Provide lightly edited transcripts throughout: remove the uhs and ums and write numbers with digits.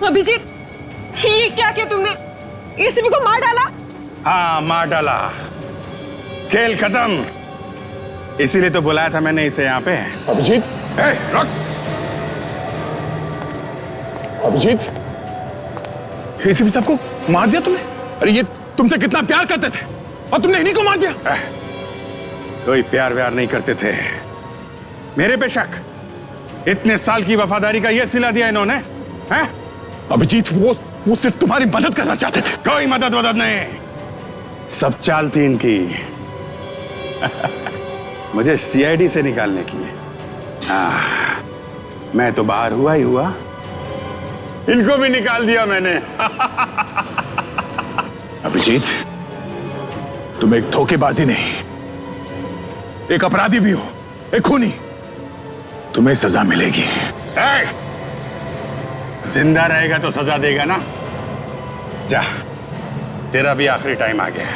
अभिजीत, ये क्या किया तुमने? एसीपी को मार डाला? हाँ, मार डाला। खेल खत्म। इसीलिए तो बुलाया था मैंने इसे यहाँ पे। अभिजीत, रुक। अभिजीत, एसीपी साहब को मार दिया तुमने? अरे ये तुमसे कितना प्यार करते थे और तुमने इन्हीं को मार दिया। कोई प्यार व्यार नहीं करते थे। मेरे पे शक? इतने साल की वफादारी का ये सिला दिया इन्होंने, हैं? अभिजीत, वो सिर्फ तुम्हारी मदद करना चाहते थे। कोई मदद वदद नहीं, सब चाल थी इनकी। मुझे सीआईडी से निकालने की। मैं तो बाहर हुआ ही हुआ, इनको भी निकाल दिया मैंने। अभिजीत, तुम एक धोखेबाजी नहीं, एक अपराधी भी हो, एक खूनी। तुम्हें सजा मिलेगी। जिंदा रहेगा तो सजा देगा ना। जा, तेरा भी आखिरी टाइम आ गया।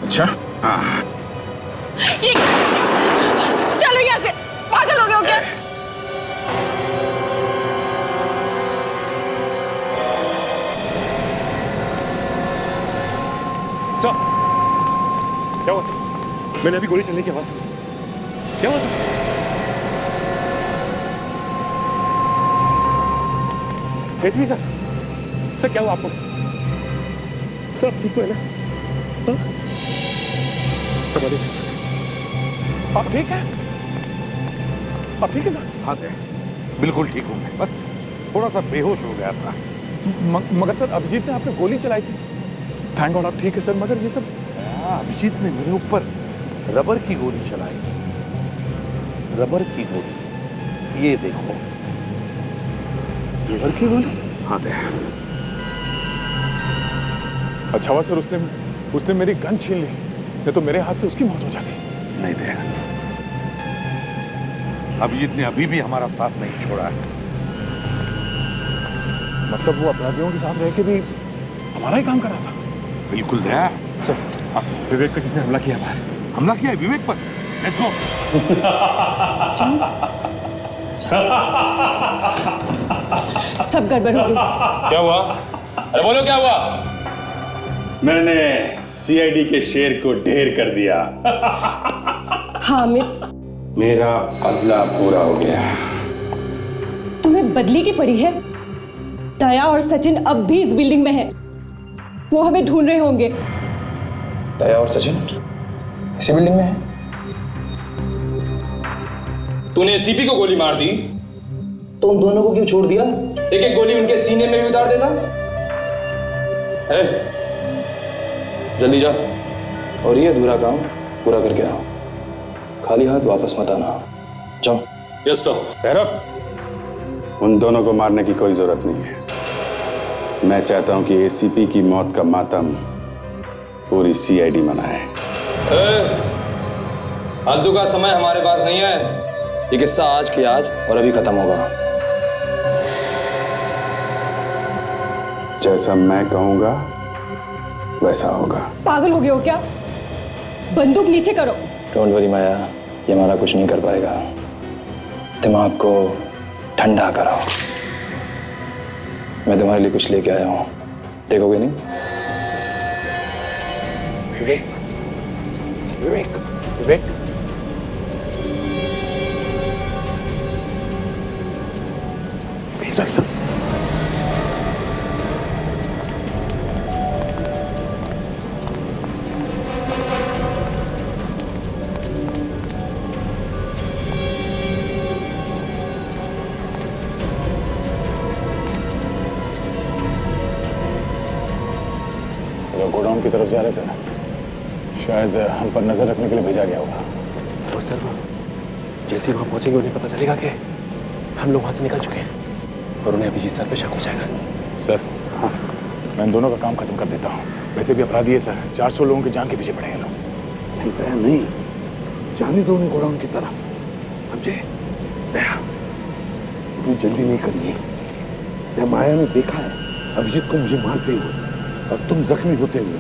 अच्छा? हाँ। चलो यहाँ से, पागल हो गए हो क्या? सर, क्या हुआ सर? मैंने अभी गोली चलने की आवाज सुनी। क्या हुआ सर? एसपी सर, सर क्या हुआ आपको? सर आप ठीक तो है ना? हाँ? सर बोलिए सर, आप ठीक है? आप ठीक है सर? हाँ बिल्कुल ठीक हूँ मैं, बस थोड़ा सा बेहोश हो गया था। मगर सर अभिजीत ने आपने गोली चलाई थी। थैंक गॉड आप ठीक है सर, मगर ये सब अभिजीत ने मेरे ऊपर रबर की गोली चलाई। रबर की गोली, ये देखो। रबर की गोली? हाँ दे। अच्छा हुआ सर उसने मेरी गन छीन ली, नहीं तो मेरे हाथ से उसकी मौत हो जाती। नहीं दे, अभिजीत ने अभी भी हमारा साथ नहीं छोड़ा है। मतलब वो अपराधियों के साथ रह के भी हमारा ही काम कर रहा था। बिल्कुल दया। सर, विवेक पे किसने हमला किया बाहर? हमला किया है विवेक पर। Let's go. सब गड़बड़ हो गई। क्या हुआ? अरे बोलो क्या हुआ? मैंने सीआईडी के शेर को ढेर कर दिया। हामिद, मेरा बदला पूरा हो गया। तुम्हें बदली की पड़ी है। दया और सचिन अब भी इस बिल्डिंग में हैं। वो हमें ढूंढ रहे होंगे। दया और सचिन इसी बिल्डिंग में है? तूने एसीपी को गोली मार दी तो उन दोनों को क्यों छोड़ दिया? एक एक गोली उनके सीने में भी उतार देता। जल्दी जा और ये अधूरा काम पूरा करके आओ। खाली हाथ वापस मत आना। जाओ। Yes sir. भैरव, उन दोनों को मारने की कोई जरूरत नहीं है। मैं चाहता हूं कि एसीपी की मौत का मातम पूरी सीआईडी मनाए। फालतू का समय हमारे पास नहीं है। ये किस्सा आज की आज और अभी खत्म होगा। जैसा मैं कहूंगा वैसा होगा। पागल हो गए हो क्या? बंदूक नीचे करो। डोंट वरी माया, ये हमारा कुछ नहीं कर पाएगा। दिमाग को ठंडा करो। मैं तुम्हारे लिए कुछ लेके आया हूं, देखोगे नहीं? विवेक, विवेक, विवेक। सर गोडाउन की तरफ जा रहे सर, शायद हम पर नजर रखने के लिए भेजा गया होगा। तो सर जैसे ही वहां पहुंचेंगे उन्हें पता चलेगा कि हम लोग वहां से निकल चुके हैं और उन्हें अभिजीत सर पे शक हो जाएगा। सर, हाँ, मैं इन दोनों का काम खत्म कर देता हूँ। वैसे भी अपराधी है सर, 400 लोगों की जान के पीछे पड़े हैं लोग। नहीं, जाने दो उन्हें गोडाउन की तरफ, समझे? दया, तू जल्दी नहीं करनी है। या माया ने देखा है अभिजीत को मुझे मारते हुए और तुम जख्मी होते हुए।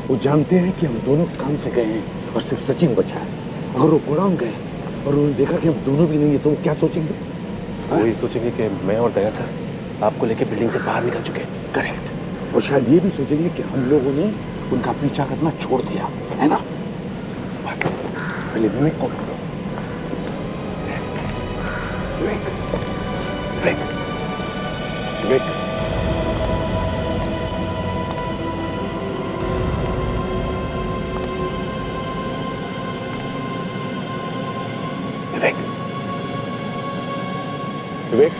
वो जानते हैं कि हम दोनों काम से गए हैं और सिर्फ सचिन बचा है। अगर वो गोडाउन गए और उन्होंने देखा कि हम दोनों भी नहीं है तो वो क्या सोचेंगे? वो ये सोचेंगे कि मैं और दया सर आपको लेके बिल्डिंग से बाहर निकल चुके हैं। करेक्ट। और शायद ये भी सोचेंगे कि हम लोगों ने उनका पीछा करना छोड़ दिया है ना। बस पहले विवेक को पकड़ो। विवेक विवेक विवेक विवेक विवेक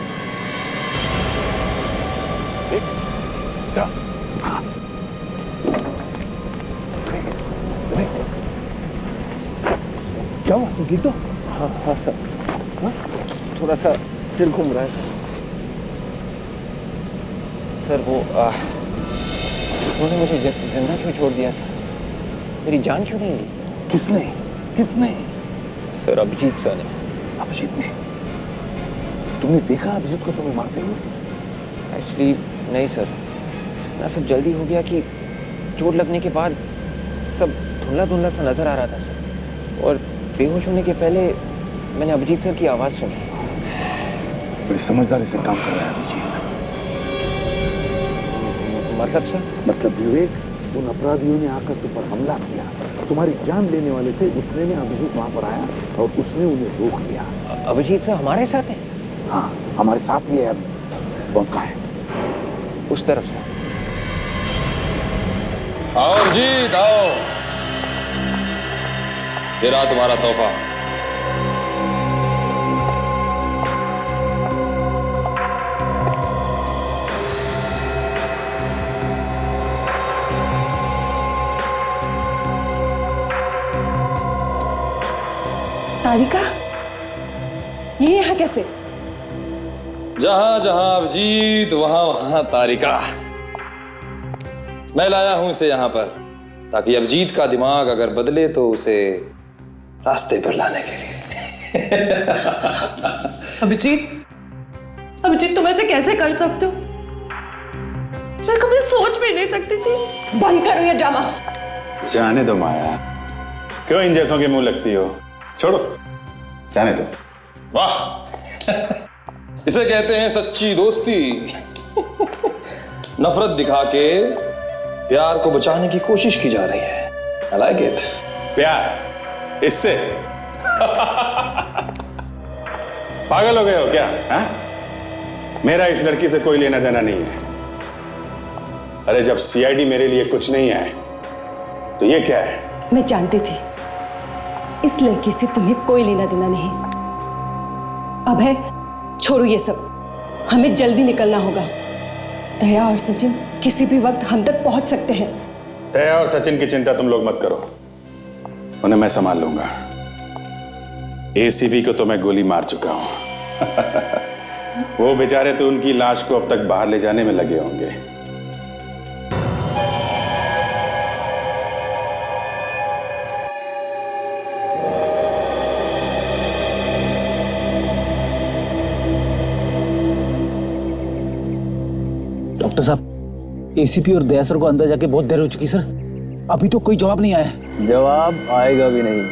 सर। क्या हुआ? तुम ठीक हो? हाँ सर, थोड़ा सा सिर घूम रहा है सर। वो उन्होंने मुझे जिंदा क्यों छोड़ दिया सर? मेरी जान क्यों नहीं ली? किसने? किसने? सर अभिजीत सर ने। अभिजीत ने? तुमने देखा अभिजीत को तुम्हें मारते हुए? एक्चुअली नहीं सर, ना सब जल्दी हो गया कि चोट लगने के बाद सब धुंधला धुंधला सा नजर आ रहा था सर, और बेहोश होने के पहले मैंने अभिजीत सर की आवाज सुनी। बड़ी समझदारी से काम कर रहा है अभिजीत। मतलब सर? मतलब विवेक, उन अपराधियों ने आकर तुम पर हमला किया, तुम्हारी जान लेने वाले थे, उतने में अभिजीत वहां पर आया और उसने उन्हें रोक लिया। अभिजीत सर हमारे साथ हैं? हाँ, हमारे साथ ही है। अब वो कहाँ है? उस तरफ से। आओ अभिजीत आओ, ये रहा तुम्हारा तोहफा। तारिका, ये यहाँ कैसे? जहां जहां अभिजीत वहां वहां तारिका। मैं लाया हूं इसे यहां पर ताकि अभिजीत का दिमाग अगर बदले तो उसे रास्ते पर लाने के लिए। अभिजीत, अभिजीत तुम ऐसे कैसे कर सकते हो? मैं कभी सोच भी नहीं सकती थी। बंद करो ये ड्रामा। जाने दो माया, क्यों इन जैसों के मुंह लगती हो? छोड़ो, जाने दो। वाह, इसे कहते हैं सच्ची दोस्ती। नफरत दिखा के प्यार को बचाने की कोशिश की जा रही है। I like it. प्यार इससे? पागल हो गए हो क्या? हा? मेरा इस लड़की से कोई लेना देना नहीं है। अरे जब सीआईडी मेरे लिए कुछ नहीं है तो ये क्या है? मैं जानती थी इस लड़की से तुम्हें कोई लेना देना नहीं। अब है, छोड़ो ये सब, हमें जल्दी निकलना होगा। दया और सचिन किसी भी वक्त हम तक पहुंच सकते हैं। दया और सचिन की चिंता तुम लोग मत करो, उन्हें मैं संभाल लूंगा। एसीपी को तो मैं गोली मार चुका हूं। वो बेचारे तो उनकी लाश को अब तक बाहर ले जाने में लगे होंगे। डॉक्टर साहब, एसीपी और दया सर को अंदर जाके बहुत देर हो चुकी सर, अभी तो कोई जवाब नहीं आया। जवाब आएगा भी नहीं,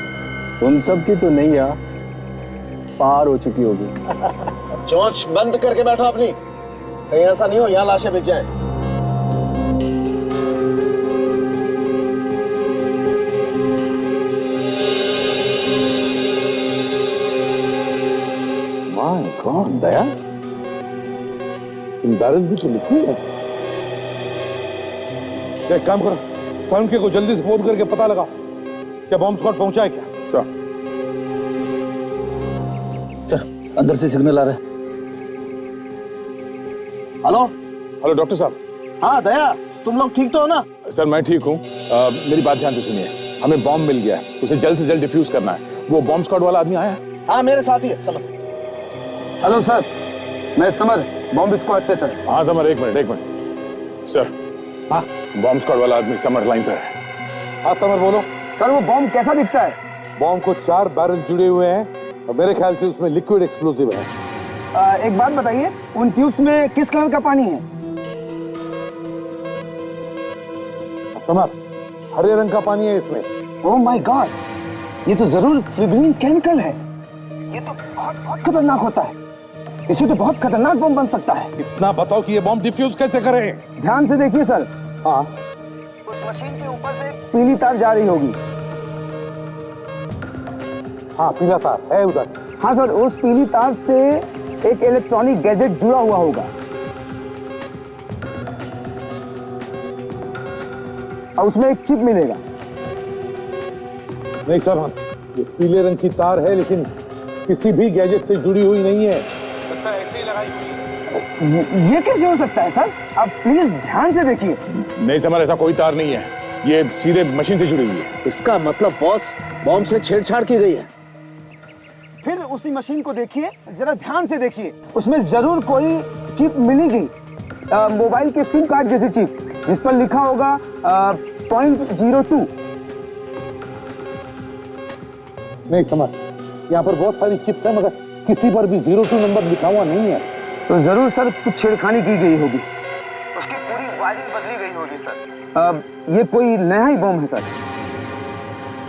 तुम सबकी तो नैया पार हो चुकी होगी। चोंच बंद करके बैठो अपनी, कहीं ऐसा नहीं हो यहाँ लाशें बिक जाए। My God Daya, in barrel भी तो लिखी है। एक काम करो, साउंड के को जल्दी से फोन करके पता लगा क्या बॉम्ब स्क्वाड पहुंचा है क्या? सर अंदर से सिग्नल आ रहा है। हेलो हेलो डॉक्टर साहब। हाँ दया, तुम लोग ठीक तो हो ना? सर मैं ठीक हूँ, मेरी बात ध्यान से सुनिए। हमें बॉम्ब मिल गया है, उसे जल्द से जल्द डिफ्यूज करना है। वो बॉम्ब स्क्वाड वाला आदमी आया है? हाँ मेरे साथ ही है समर। हेलो सर, मैं समर, बॉम्ब स्क्वाड से सर। हाँ समर, एक मिनट सर। हाँ, बॉम्ब स्क्वाड वाला आदमी समर लाइन पर है। हाँ समर बोलो। सर वो बॉम्ब कैसा दिखता है? बॉम्ब को 4 बैरल जुड़े हुए हैं और मेरे ख्याल से उसमें लिक्विड एक्सप्लोसिव है। एक बात बताइए, उन ट्यूब्स में किस कलर का पानी है? समर, हरे रंग का पानी है इसमें। ओह माय गॉड, ये तो जरूर फ्रिगलिन केमिकल है। ये तो बहुत बहुत खतरनाक होता है। इसे तो बहुत खतरनाक बम बन सकता है। इतना बताओ कि ये बम डिफ्यूज कैसे करें? ध्यान से देखिए सर। हाँ, उस मशीन के ऊपर से पीली तार जा रही होगी। हाँ, पीला तार है उधर। हाँ सर, उस पीली तार से एक इलेक्ट्रॉनिक गैजेट जुड़ा हुआ होगा और उसमें एक चिप मिलेगा। नहीं सर, ये पीले रंग की तार है लेकिन किसी भी गैजेट से जुड़ी हुई नहीं है। ऐसे ही लगाई हुई है। ये कैसे हो सकता है सर? आप प्लीज ध्यान से देखिए। नहीं समर, ऐसा कोई तार नहीं है, ये सीधे मशीन से जुड़ी हुई है। इसका मतलब बॉस बॉम्ब से छेड़छाड़ की गई है। फिर उसी मशीन को देखिए, जरा ध्यान से देखिए। उसमें जरूर कोई चिप मिलेगी, मोबाइल के सिम कार्ड जैसी चिप, जिस पर लिखा होगा 0.02। नहीं समझ, यहाँ पर बहुत सारी चिप्स हैं मगर किसी पर भी 02 नंबर लिखा हुआ नहीं है। तो जरूर सर कुछ छेड़खानी की गई होगी, उसकी पूरी वायरिंग बदली गई होगी सर। ये कोई नया ही बम है सर।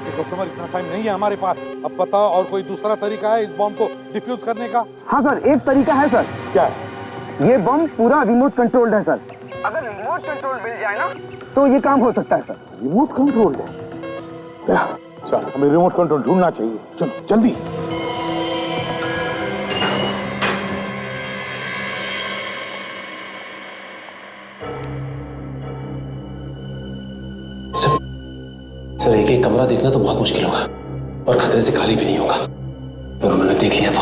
देखो समर, इतना टाइम नहीं है हमारे पास। अब बताओ और कोई दूसरा तरीका है इस बम को डिफ्यूज करने का? हाँ सर, एक तरीका है सर। क्या है? ये बम पूरा रिमोट कंट्रोल्ड है सर। अगर रिमोट कंट्रोल मिल जाए ना तो ये काम हो सकता है सर। रिमोट कंट्रोल है? चल, हमें रिमोट कंट्रोल ढूंढना चाहिए। चलो जल्दी। सर एक एक कमरा देखना तो बहुत मुश्किल होगा और खतरे से खाली भी नहीं होगा। और उन्होंने देख लिया तो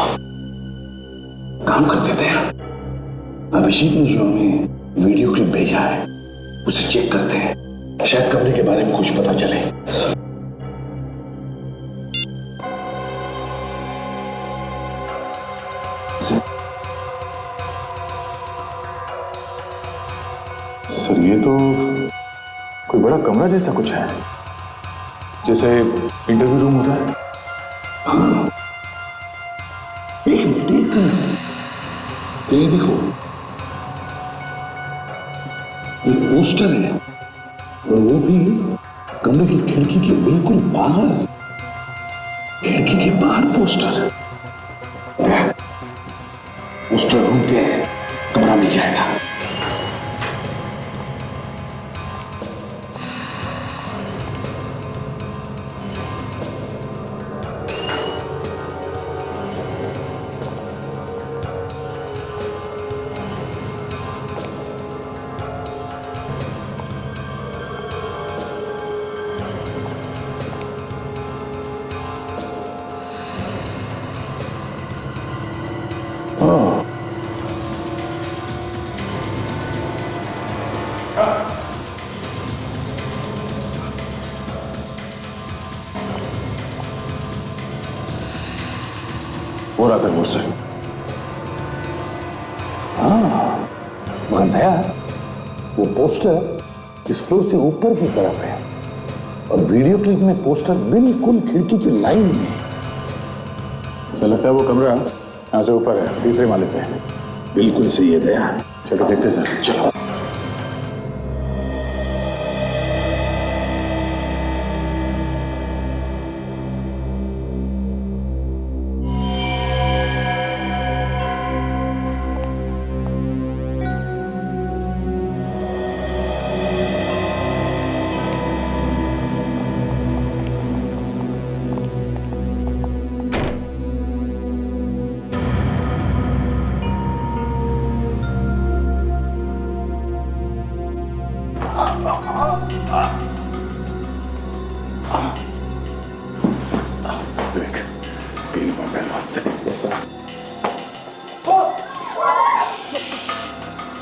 काम कर देते हैं। अभिषेक ने जो हमें वीडियो क्लिप भेजा है उसे चेक करते हैं, शायद कमरे के बारे में कुछ पता चले। सर ये तो कोई बड़ा कमरा जैसा कुछ है, जैसे इंटरव्यू रूम होता है। हाँ, एक मिनट ये देखो, एक पोस्टर है और वो भी कमरे की खिड़की के बिल्कुल बाहर। खिड़की के बाहर पोस्टर। पोस्टर ढूंढते हैं, कमरा मिल जाएगा। हो रहा सर पोस्टर। हाँ मगर दया, वो पोस्टर इस फ्लोर से ऊपर की तरफ है और वीडियो क्लिप में पोस्टर बिल्कुल खिड़की की लाइन में। मुझे लगता है वो कमरा यहाँ से ऊपर है, तीसरे माले पे। बिल्कुल सही है दया। चलो देखते सर। चलो।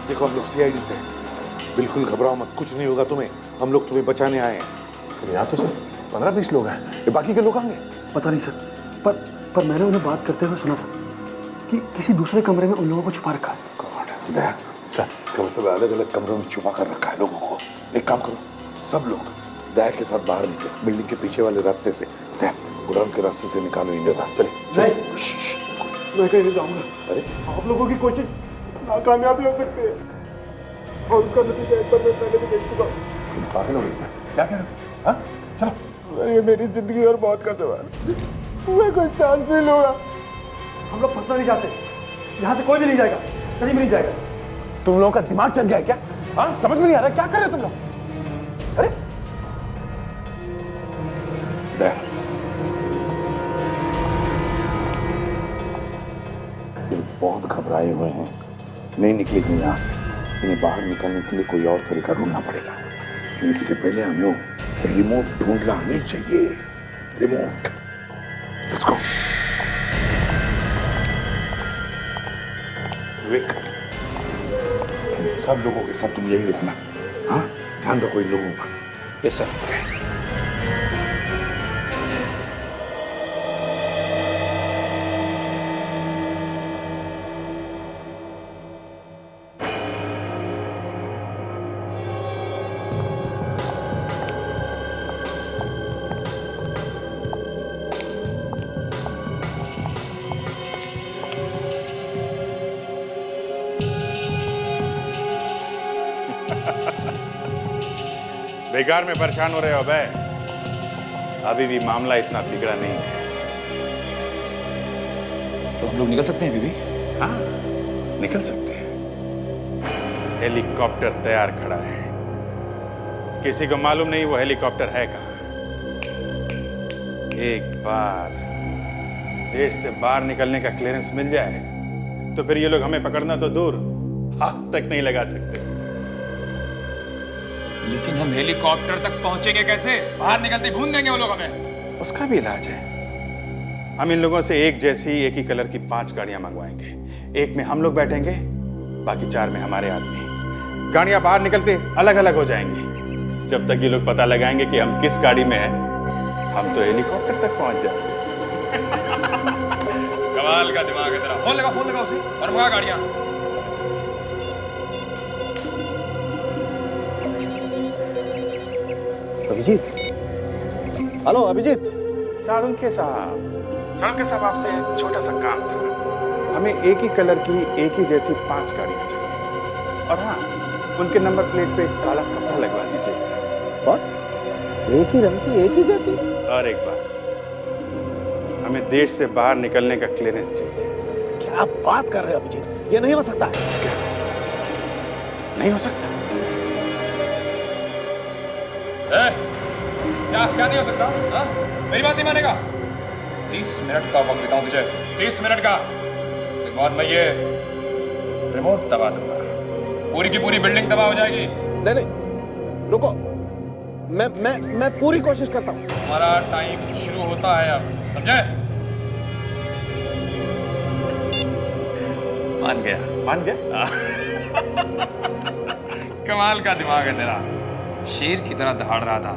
देखो हम लोग सीआईडी से, बिल्कुल घबराओ मत, कुछ नहीं होगा तुम्हें। हम लोग तुम्हें बचाने आए हैं। सर यहाँ तो सर 15-20 लोग हैं, ये बाकी के लोग आएंगे? पता नहीं सर, पर मैंने उन्हें बात करते हुए सुना था कि किसी दूसरे कमरे में उन लोगों को छुपा रखा है। दया, सर कल सब अलग अलग कमरों में छुपा कर रखा है लोगों को। एक काम करो, सब लोग दया के साथ बाहर निकले, बिल्डिंग के पीछे वाले रास्ते से। दया गोडाउन के रास्ते से निकालो इन जैसा। चले। मैं कहीं नहीं जाऊंगा। अरे आप लोगों की कोशिश नाकामयाब हो सकती है और उसका नतीजा एक बार मैं पहले भी देख चुका हूँ। पागल हो गए क्या कह रहे हो? हाँ चलो सर ये मेरी जिंदगी और मौत का सवाल, मैं कोई चांस नहीं लूंगा। हम लोग फंसना नहीं चाहते, यहाँ से कोई भी नहीं जाएगा, कहीं भी नहीं जाएगा। तुम लोगों का दिमाग चल गया है क्या? हाँ, समझ में नहीं आ रहा क्या कर रहे हो तुम लोग? अरे बहुत घबराए हुए हैं, नहीं निकलेंगे यहाँ से। इन्हें बाहर निकलने के लिए कोई और तरीका ढूंढना पड़ेगा। इससे पहले हमें रिमोट ढूंढना नहीं चाहिए। Remote, let's go. विवेक, सब लोगों के साथ तुम यही रहना, हाँ? ध्यान रखो इन लोगों का। Yes sir. बेकार में परेशान हो रहे हो बे? अभी भी मामला इतना बिगड़ा नहीं है। तो हम लोग निकल सकते हैं बीबी? हाँ, निकल सकते हैं। हेलीकॉप्टर तैयार खड़ा है, किसी को मालूम नहीं वो हेलीकॉप्टर है कहाँ। एक बार देश से बाहर निकलने का क्लियरेंस मिल जाए तो फिर ये लोग हमें पकड़ना तो दूर, हाथ तक नहीं लगा सकते। लेकिन हम हेलीकॉप्टर तक पहुंचेंगे कैसे? बाहर निकलते भून देंगे वो लोग हमें। उसका भी इलाज है। हम इन लोगों से एक जैसी एक ही कलर की 5 गाड़ियां मंगवाएंगे। एक में हम लोग बैठेंगे, बाकी 4 में हमारे आदमी। गाड़ियां बाहर निकलते अलग अलग हो जाएंगी। जब तक ये लोग पता लगाएंगे कि हम किस गाड़ी में हैं, हम तो हेलीकॉप्टर तक पहुंच जाएंगे। कमाल का दिमाग है तेरा। फोन लगा उसे और मंगा गाड़ियां। अभिजीत, हेलो अभिजीत। सारुंके साहब, आपसे छोटा सा काम था। हमें एक ही कलर की एक ही जैसी 5 गाड़ियां चाहिए, और हाँ, उनके नंबर प्लेट पे काला कपड़ा लगवा दीजिए। और एक ही रंग की एक ही जैसी? और एक बात, हमें देश से बाहर निकलने का क्लियरेंस चाहिए। क्या बात कर रहे हो अभिजीत? ये नहीं हो सकता। क्या नहीं हो सकता? क्या नहीं हो सकता? हाँ? मेरी बात नहीं मानेगा? 30 मिनट का वक्त देता हूं तुझे, 30 मिनट का। उसके बाद मैं ये रिमोट दबा दूंगा, पूरी की पूरी बिल्डिंग तबाह हो जाएगी। नहीं, रुको, मैं पूरी कोशिश करता हूँ। हमारा टाइम शुरू होता है अब, समझे? मान गया? कमाल का दिमाग है तेरा। शेर की तरह दहाड़ रहा था,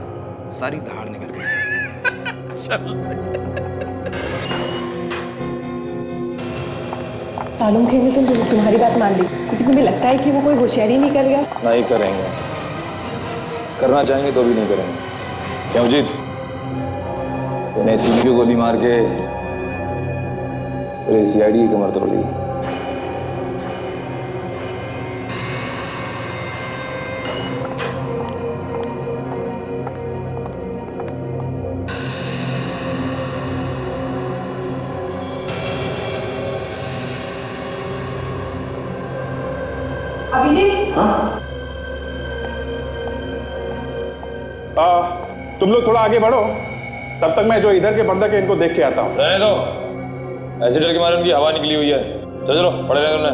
सारी दहाड़ निकल गई। सालुंखे ने तो तुम्हारी बात मान ली, क्योंकि तुम्हें लगता है कि वो कोई होशियारी नहीं कर गया। नहीं करेंगे, करना चाहेंगे तो भी नहीं करेंगे। क्यों जीत? तूने सीधी को गोली मार के पूरे सीआईडी की कमर तोड़ दी। अभिजीत, तुम लोग थोड़ा आगे बढ़ो, तब तक मैं जो इधर के बंदक है इनको देख के आता हूँ। रहने दो, ऐसे डर के मारे उनकी हवा निकली हुई है। चलो पड़े रहे तुमने।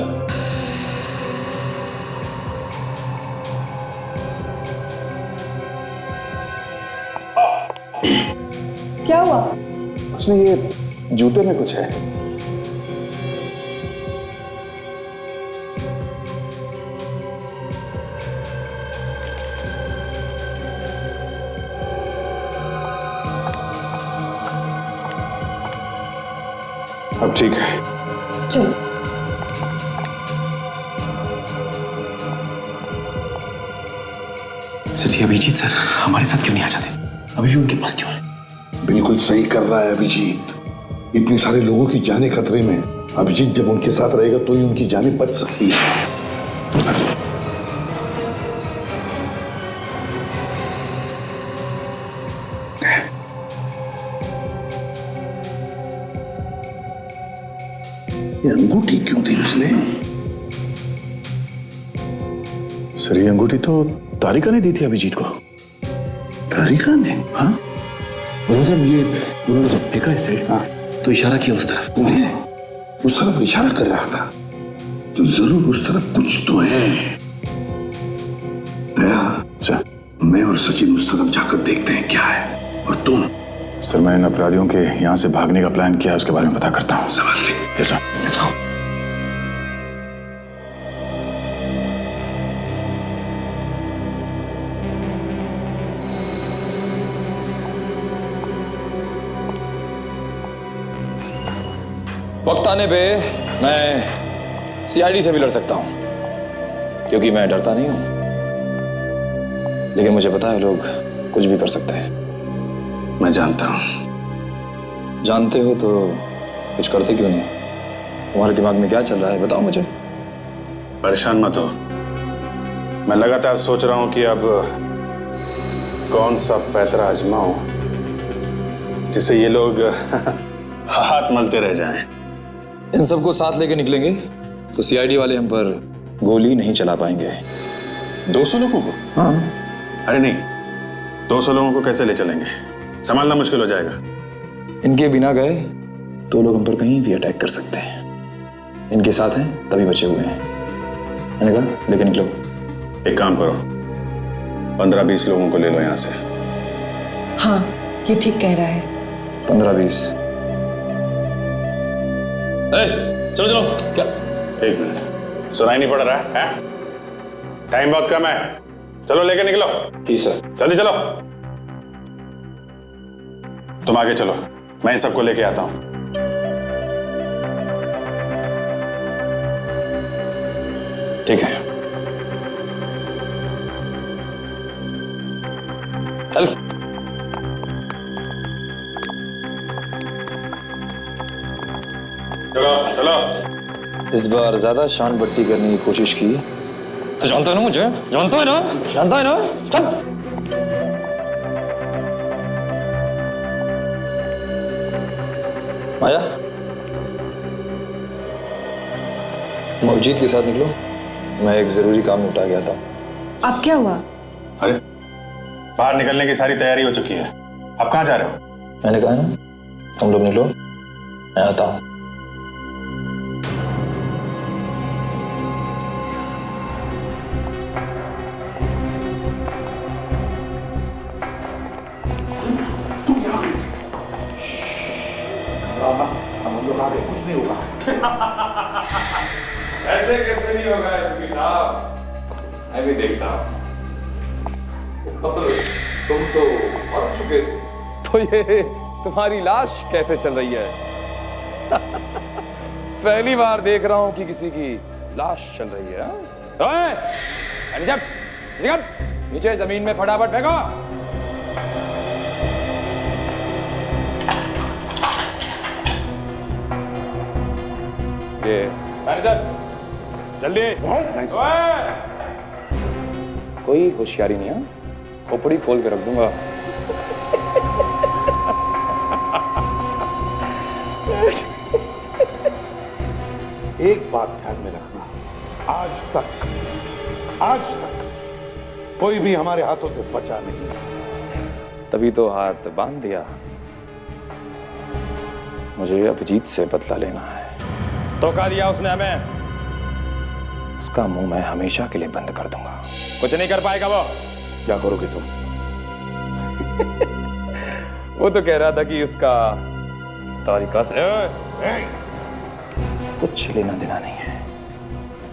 क्या हुआ? कुछ नहीं, ये जूते में कुछ है। अब ठीक है, चलो। सर ये अभिजीत सर हमारे साथ क्यों नहीं आ जाते? अभी भी उनके पास क्यों है? बिल्कुल सही कर रहा है अभिजीत। इतने सारे लोगों की जानें खतरे में। अभिजीत जब उनके साथ रहेगा तो ही उनकी जानें बच सकती है। सर ये अंगूठी क्यों दी उसने? सर ये अंगूठी तो तारिका ने दी थी अभिजीत को। तारिका ने? हाँ साहब, ये उन्होंने जब फेंका इसे तो इशारा किया उस तरफ। वहीं से उस तरफ इशारा कर रहा था, तो जरूर उस तरफ कुछ तो है। दया, मैं और सचिन उस तरफ जाकर देखते हैं क्या है, और तुम? सर मैं इन अपराधियों के यहाँ से भागने का प्लान किया है, उसके बारे में पता करता हूँ। संभाल के। Yes sir. जाओ। वक्त आने पे मैं सीआईडी से भी लड़ सकता हूं, क्योंकि मैं डरता नहीं हूं। लेकिन मुझे पता है लोग कुछ भी कर सकते हैं। मैं जानता हूं। जानते हो तो कुछ करते क्यों नहीं? तुम्हारे दिमाग में क्या चल रहा है बताओ मुझे। परेशान मत हो, मैं लगातार सोच रहा हूं कि अब कौन सा पैतरा आजमाऊं जिससे ये लोग हाथ मलते रह जाएं। इन सबको साथ लेके निकलेंगे तो सीआईडी वाले हम पर गोली नहीं चला पाएंगे। 200 लोगों को? हाँ। अरे नहीं, 200 लोगों को कैसे ले चलेंगे, संभालना मुश्किल हो जाएगा। इनके बिना गए तो लोग हम पर कहीं भी अटैक कर सकते हैं। इनके साथ हैं तभी बचे हुए हैं। मैंने कहा लेके निकलो। एक काम करो, 15-20 लोगों को ले लो यहाँ से। हाँ ये ठीक कह रहा है। 15-20। चलो चलो। क्या? एक मिनट, सुनाई नहीं पड़ रहा है? टाइम बहुत कम है, चलो लेके निकलो। जी सर। जल्दी चलो। तुम आगे चलो, मैं इन सबको लेके आता हूं। ठीक है चल। चलो चलो। इस बार ज्यादा शान बट्टी करने की कोशिश की तो जानता है ना मुझे, जानता है ना, जानता है ना। चल। माया, तुम अभिजीत के साथ निकलो, मैं एक जरूरी काम निपटा गया था। अब क्या हुआ? अरे बाहर निकलने की सारी तैयारी हो चुकी है, अब कहाँ जा रहे हो? मैंने कहा ना तुम लोग निकलो, मैं आता हूं। हम लोग आगे कुछ नहीं होगा। ऐसे कैसे नहीं होगा साहब, मैं भी देखता हूं। तुम तो मर चुके थे, तो ये तुम्हारी लाश कैसे चल रही है? पहली बार देख रहा हूं कि किसी की लाश चल रही है। जब नीचे जमीन में फटाफट फेंको। मैनेजर जल्दी। कोई होशियारी नहीं है, खोपड़ी खोल के रख दूंगा। एक बात ध्यान में रखना, आज तक कोई भी हमारे हाथों से बचा नहीं। तभी तो हाथ बांध दिया। मुझे अभिजीत से बदला लेना है। धोखा दिया उसने हमें, उसका मुंह मैं हमेशा के लिए बंद कर दूंगा। कुछ नहीं कर पाएगा वो। क्या करोगे तुम? वो तो कह रहा था कि उसका तारिका से कुछ लेना देना नहीं है।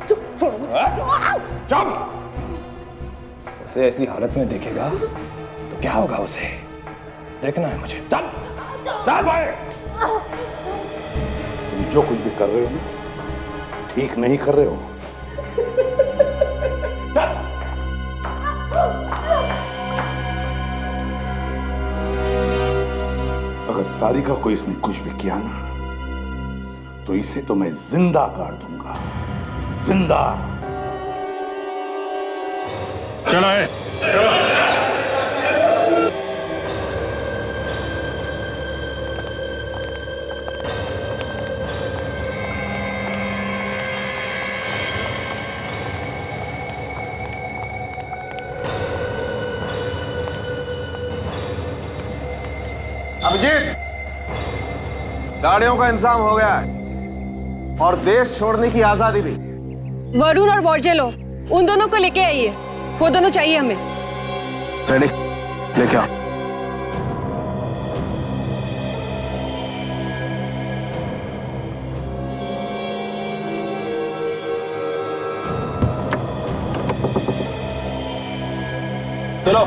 चुप। उसे ऐसी हालत में देखेगा तो क्या होगा उसे देखना है मुझे। चल भाई। तुम जो कुछ भी कर रहे हो ना, ठीक नहीं कर रहे हो। अगर तारिका को इसने कुछ भी किया ना, तो इसे तो मैं जिंदा काट दूंगा, जिंदा। चलो है। अभिजीत, गाड़ियों का इंतजाम हो गया है और देश छोड़ने की आजादी भी। वरुण और बोर्जेलो, उन दोनों को लेके आइए, वो दोनों चाहिए हमें। रेडी, लेके आओ। चलो।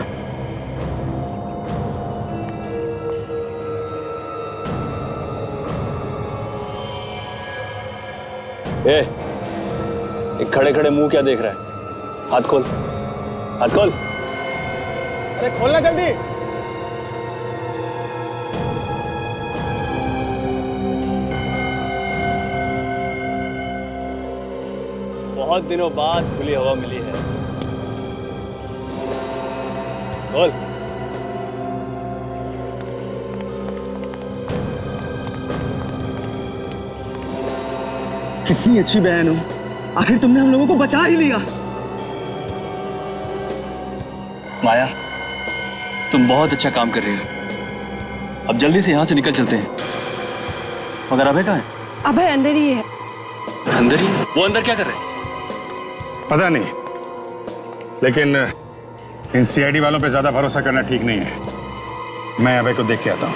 खड़े खड़े मुंह क्या देख रहा है? हाथ खोल, हाथ खोल। अरे खोलना जल्दी। बहुत दिनों बाद खुली हवा मिली है। बोल। कितनी अच्छी बहन हो, आखिर तुमने हम लोगों को बचा ही लिया। माया, तुम बहुत अच्छा काम कर रही हो। अब जल्दी से यहाँ से निकल चलते हैं। मगर अभय कहाँ है? अभय अंदर ही है। अंदर ही? वो अंदर क्या कर रहे हैं? पता नहीं, लेकिन इन सीआईडी वालों पे ज्यादा भरोसा करना ठीक नहीं है। मैं अभय को देख के आता हूँ।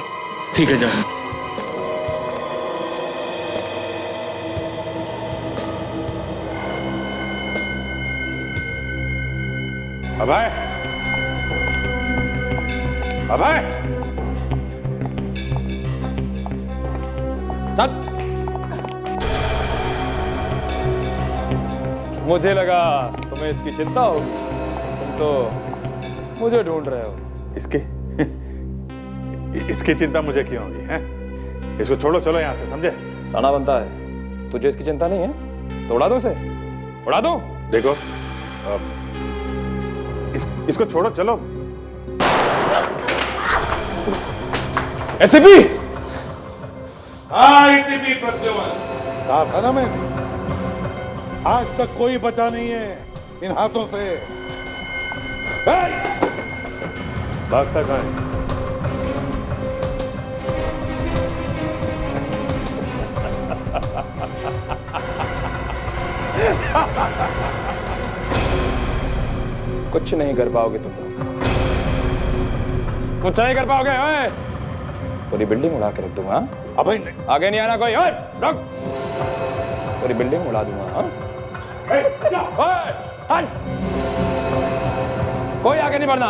ठीक है, जाओ। अभय, अभय, मुझे लगा तुम्हें इसकी चिंता होगी, तुम तो मुझे ढूंढ रहे हो। इसकी चिंता मुझे क्यों होगी? हैं? इसको छोड़ो, चलो यहाँ से, समझे? साना बनता है, तुझे इसकी चिंता नहीं है तो उड़ा दो उसे, उड़ा दो। देखो, इसको छोड़ो, चलो। एसीपी। हाँ, एसीपी प्रद्युमन। कहा था ना मैं, आज तक कोई बचा नहीं है इन हाथों से। भागता कहाँ है? कुछ नहीं कर पाओगे तुम लोग, कुछ नहीं कर पाओगे। ओए, पूरी बिल्डिंग उड़ा के रख दूंगा। अभय नहीं, आगे नहीं आना कोई। ओए, रुक, पूरी बिल्डिंग उड़ा दूंगा। ओए, हट, कोई आगे नहीं बढ़ना।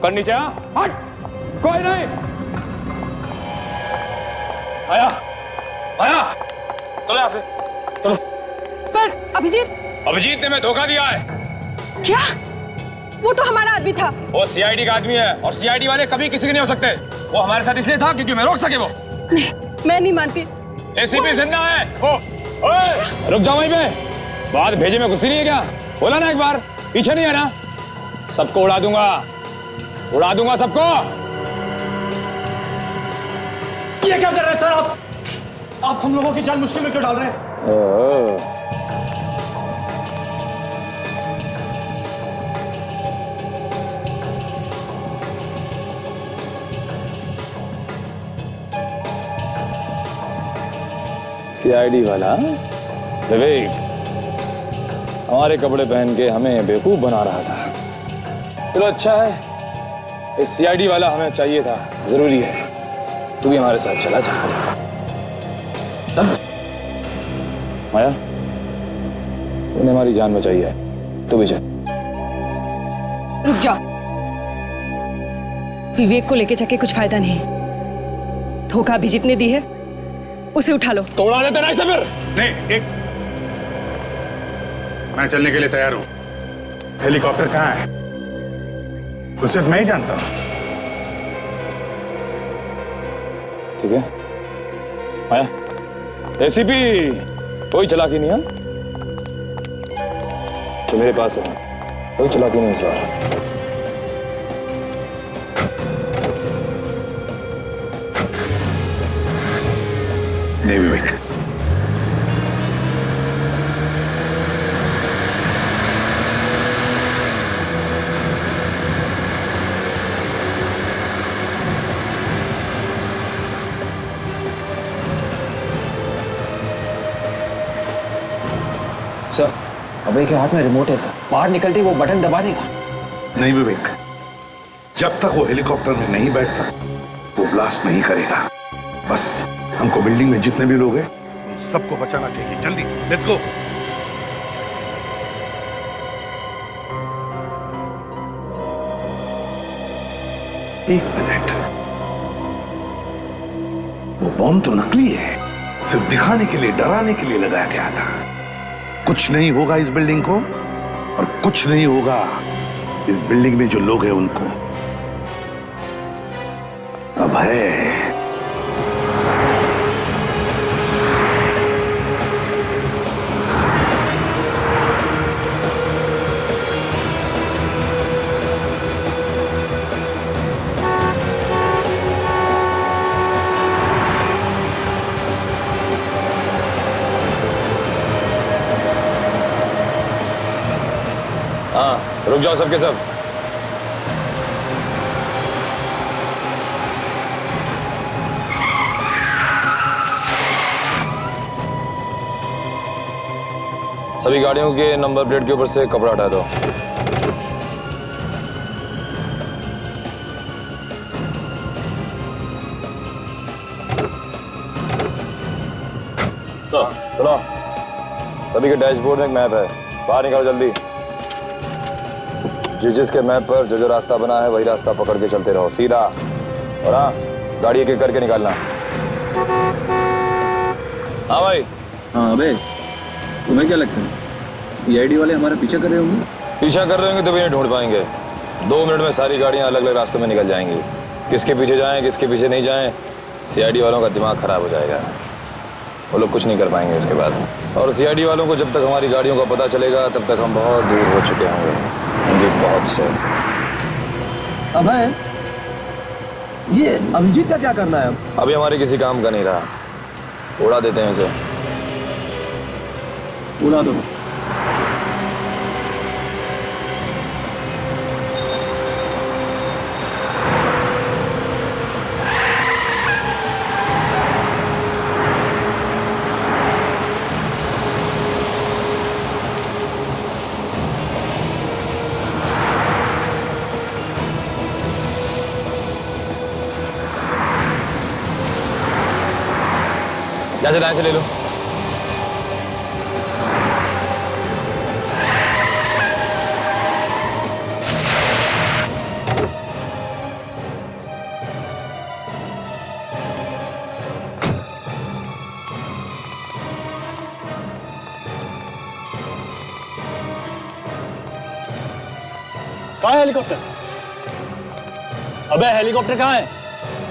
कर नीचे, हट, कोई नहीं। आया, आया, चलो यहाँ से, चलो। पर अभिजीत अभिजीत ने मैं धोखा दिया है। क्या? वो तो हमारा आदमी था। वो सीआईडी का आदमी है और सीआईडी वाले कभी किसी के नहीं हो सकते। वो हमारे साथ इसलिए था क्योंकि मैं रोक सके। वो नहीं, मैं नहीं मानती। एसीपी जिंदा है। ओए, रुक जाओ वहीं पे। बाद भेजे में घुसी नहीं है क्या? बोला ना एक बार, पीछे नहीं है ना। सबको उड़ा दूंगा, उड़ा दूंगा सबको। ये क्या कर रहे हैं सर आप हम लोगों की जान मुश्किल में क्यों डाल रहे हैं? सीआईडी वाला विवेक हमारे कपड़े पहन के हमें बेवकूफ बना रहा था। चलो अच्छा है, एक सीआईडी वाला हमें चाहिए था, जरूरी है। तू भी हमारे साथ चला जा। तब माया, तूने हमारी जान बचाई है, तू भी चल। रुक जा, विवेक को लेके जाके कुछ फायदा नहीं। धोखा अभिजीत ने दी है, उसे उठा लो। तो उड़ा देते नहीं से फिर। नहीं, एक मैं चलने के लिए तैयार हूं। हेलीकॉप्टर कहाँ है? उसे मैं ही जानता हूं। ठीक है माया, एसीपी कोई चालाकी नहीं है तो मेरे पास है, कोई चालाकी नहीं इस बार। नहीं विवेक, सर, अभय के हाथ में रिमोट है सर। बाहर निकलते ही वो बटन दबा देगा। नहीं विवेक, जब तक वो हेलीकॉप्टर में नहीं बैठता वो ब्लास्ट नहीं करेगा। बस हमको बिल्डिंग में जितने भी लोग हैं उन सबको बचाना चाहिए। जल्दी लेट्स गो। एक मिनट, वो बॉम्ब तो नकली है, सिर्फ दिखाने के लिए, डराने के लिए लगाया गया था। कुछ नहीं होगा इस बिल्डिंग को, और कुछ नहीं होगा इस बिल्डिंग में जो लोग हैं उनको। अब है हाँ, रुक जाओ सबके सब। सभी गाड़ियों के नंबर प्लेट के ऊपर से कपड़ा हटा दो। सुनो, सभी के डैशबोर्ड में एक मैप है, बाहर निकालो जल्दी। जिसके मैप पर जो जो रास्ता बना है वही रास्ता पकड़ के चलते रहो, सीधा। और हाँ, गाड़ी एक एक करके निकालना। हाँ भाई। हाँ अबे, तुम्हें क्या लगता है सीआईडी वाले हमारा पीछा कर रहे होंगे? पीछा कर रहे होंगे तो भी नहीं ढूंढ पाएंगे। 2 मिनट में सारी गाड़ियां अलग अलग रास्तों में निकल जाएंगी। किसके पीछे जाएं, किसके पीछे नहीं जाएं, सीआईडी वालों का दिमाग खराब हो जाएगा। वो लोग कुछ नहीं कर पाएंगे उसके बाद। और सीआईडी वालों को जब तक हमारी गाड़ियों का पता चलेगा तब तक हम बहुत दूर हो चुके होंगे, बहुत से। अभय, ये अभिजीत का क्या करना है? अभी हमारे किसी काम का नहीं रहा, उड़ा देते हैं उसे। उड़ा दो। जैसे दाएं से ले लो। कहाँ है हेलीकॉप्टर? अबे हेलीकॉप्टर कहाँ है?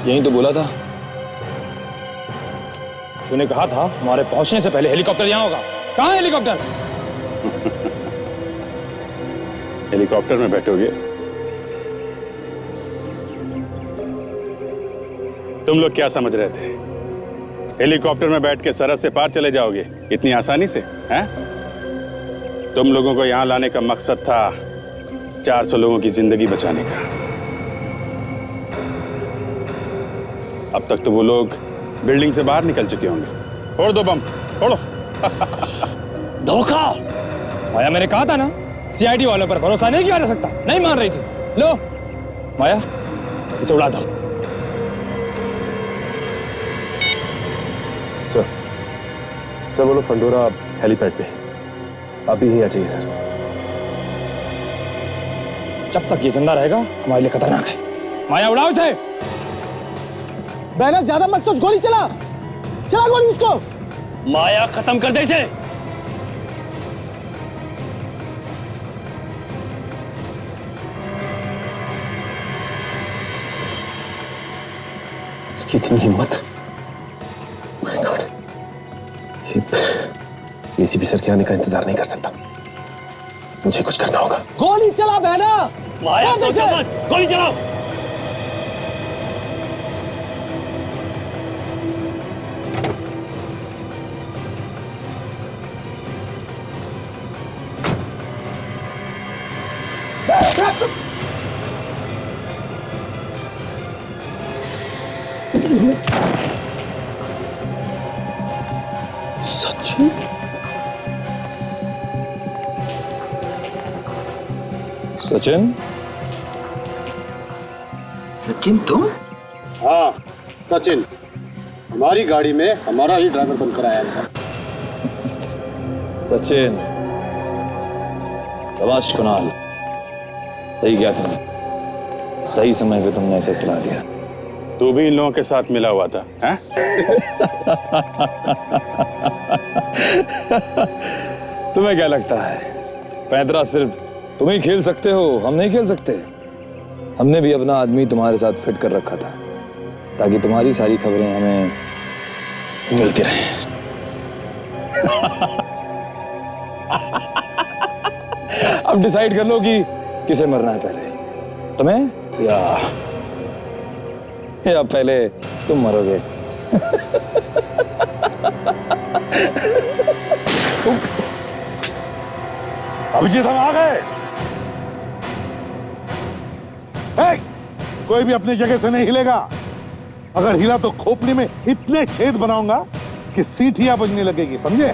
यही तो बोला था। तूने कहा था हमारे पहुंचने से पहले हेलीकॉप्टर यहाँ होगा। कहाँ है हेलीकॉप्टर? हेलीकॉप्टर में बैठोगे? तुम लोग क्या समझ रहे थे? हेलीकॉप्टर में बैठ के सरहद से पार चले जाओगे इतनी आसानी से? हैं? तुम लोगों को यहां लाने का मकसद था 400 लोगों की जिंदगी बचाने का। अब तक तो वो लोग बिल्डिंग से बाहर निकल चुके होंगे। फोड़ दो बम, फोड़ो। धोखा! माया, मैंने कहा था ना, सीआईडी वालों पर भरोसा नहीं किया जा सकता। नहीं मान रही थी। लो माया, इसे उड़ा दो। सर बोलो फंडोरा हेलीपैड पे अभी ही आ जाइए सर। जब तक ये जिंदा रहेगा हमारे लिए खतरनाक है। माया उड़ाओ इसे। बहना ज्यादा मत सोच, गोली चला गोली उसको। माया खत्म कर दे इसे। इसकी इतनी हिम्मत। माय गॉड, एसीपी सर के आने का इंतजार नहीं कर सकता। मुझे कुछ करना होगा। गोली चला बहना। माया सोचो मत, गोली चलाओ। सच्ची? सचिन, सचिन तुम? हाँ सचिन, हमारी गाड़ी में हमारा ही ड्राइवर बनकर आया था। सचिन, शाबाश कुणाल, सही क्या तुमने, सही समय पे तुमने ऐसे सलाह दिया। तू भी इन लोगों के साथ मिला हुआ था, हैं? तुम्हें क्या लगता है पैदरा सिर्फ तुम ही खेल सकते हो, हम नहीं खेल सकते? हमने भी अपना आदमी तुम्हारे साथ फिट कर रखा था ताकि तुम्हारी सारी खबरें हमें मिलती रहें। अब डिसाइड कर लो कि किसे मरना है पहले, तुम्हें या पहले तुम मरोगे। अभिजीत, हम आ गए। कोई भी अपनी जगह से नहीं हिलेगा। अगर हिला तो खोपड़ी में इतने छेद बनाऊंगा कि सीटियां बजने लगेगी, समझे?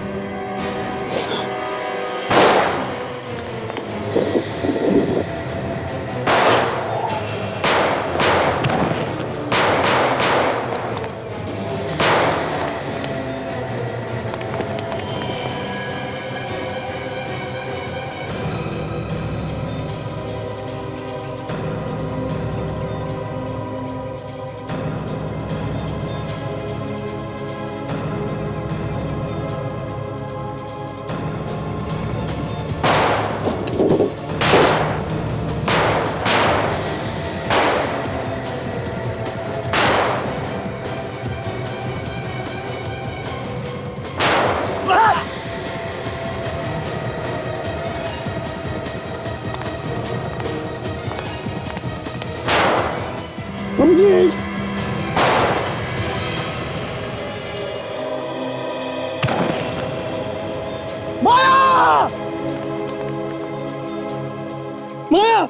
माया!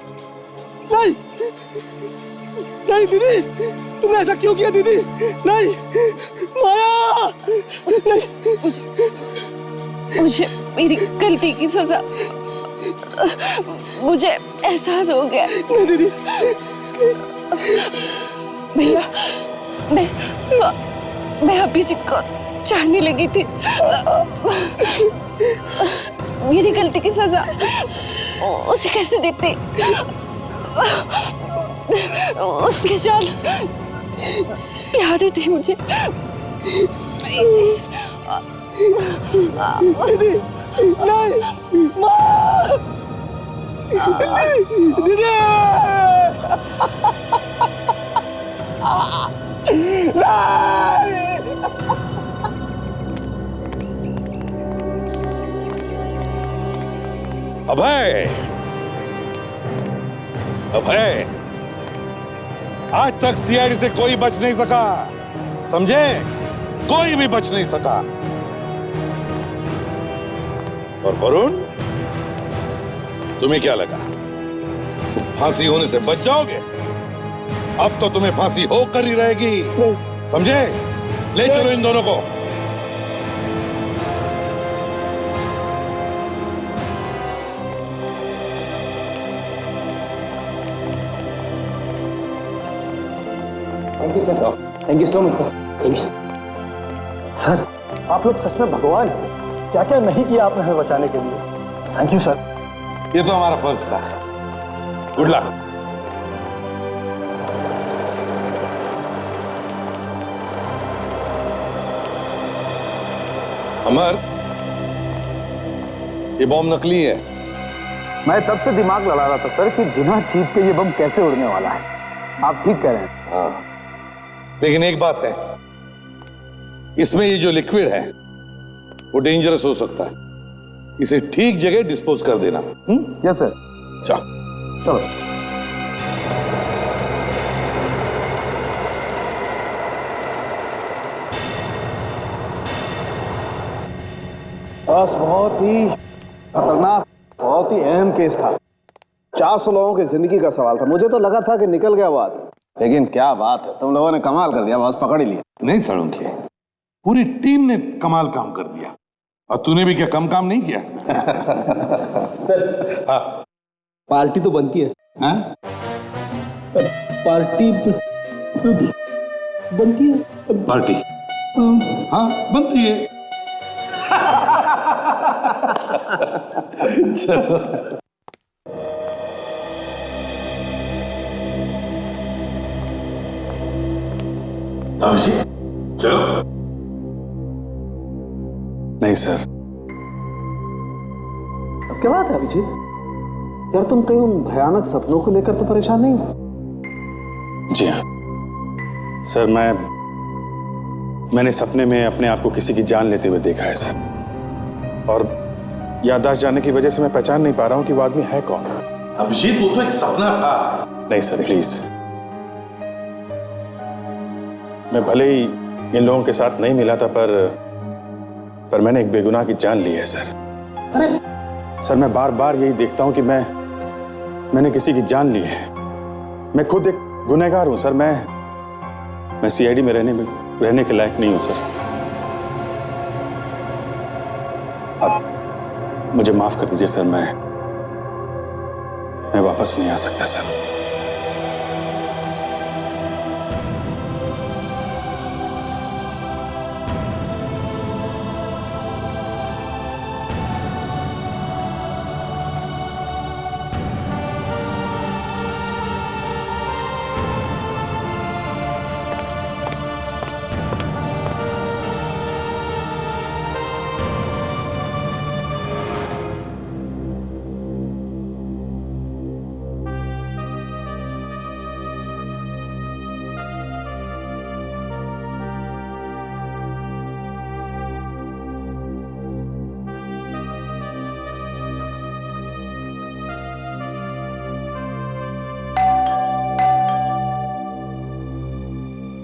नहीं! नहीं दीदी! तुमने ऐसा क्यों किया दीदी? नहीं! माया! नहीं! मुझे मेरी गलती की सजा, मुझे एहसास हो गया। नहीं दीदी! भैया, मैं अभिजीत को चाहने लगी थी। मेरी गलती की सजा उसे कैसे देते? उसके जान प्यारी थी मुझे। दीदी! नहीं! माँ! दीदी! अभय, अभय, आज तक सीआईडी से कोई बच नहीं सका, समझे? कोई भी बच नहीं सका। और वरुण, तुम्हें क्या लगा तुम फांसी होने से बच जाओगे? अब तो तुम्हें फांसी होकर ही रहेगी, समझे? ले चलो इन दोनों को। Thank you sir, thank you so much sir. Thank you sir. आप लोग सच में भगवान हैं। क्या क्या नहीं किया आपने हमें बचाने के लिए। Thank you sir. ये तो हमारा फर्ज था। Good luck. अमर, ये बॉम्ब नकली है। मैं तब से दिमाग लड़ा रहा था सर कि बिना चीज के ये बम कैसे उड़ने वाला है। आप ठीक कह रहे हैं। हाँ, लेकिन एक बात है, इसमें ये जो लिक्विड है वो डेंजरस हो सकता है। इसे ठीक जगह डिस्पोज कर देना। Yes sir. चलो। बस बहुत ही खतरनाक, बहुत ही अहम केस था। 400 लोगों की जिंदगी का सवाल था। मुझे तो लगा था कि निकल गया वो आदमी, लेकिन क्या बात है, तुम लोगों ने कमाल कर दिया, बस पकड़ ही लिया। नहीं सड़ूंखे, पूरी टीम ने कमाल काम कर दिया। और तूने भी क्या कम काम नहीं किया? हाँ। पार्टी तो बनती है। हाँ पार्टी बनती है। पार्टी हाँ बनती है। चलो अभिजीत चलो। नहीं सर। क्या बात है अभिजीत? यार तुम कहीं उन भयानक सपनों को लेकर तो परेशान नहीं हो? जी हाँ सर, मैंने सपने में अपने आप को किसी की जान लेते हुए देखा है सर, और याददाश्त जाने की वजह से मैं पहचान नहीं पा रहा हूं कि वो आदमी है कौन। अभिजीत वो तो एक सपना था। नहीं सर प्लीज, मैं भले ही इन लोगों के साथ नहीं मिला था, पर मैंने एक बेगुनाह की जान ली है सर। अरे सर मैं बार बार यही देखता हूं कि मैंने किसी की जान ली है। मैं खुद एक गुनहगार हूं सर। मैं सीआईडी में रहने के लायक नहीं हूं सर। अब मुझे माफ कर दीजिए सर, मैं वापस नहीं आ सकता सर।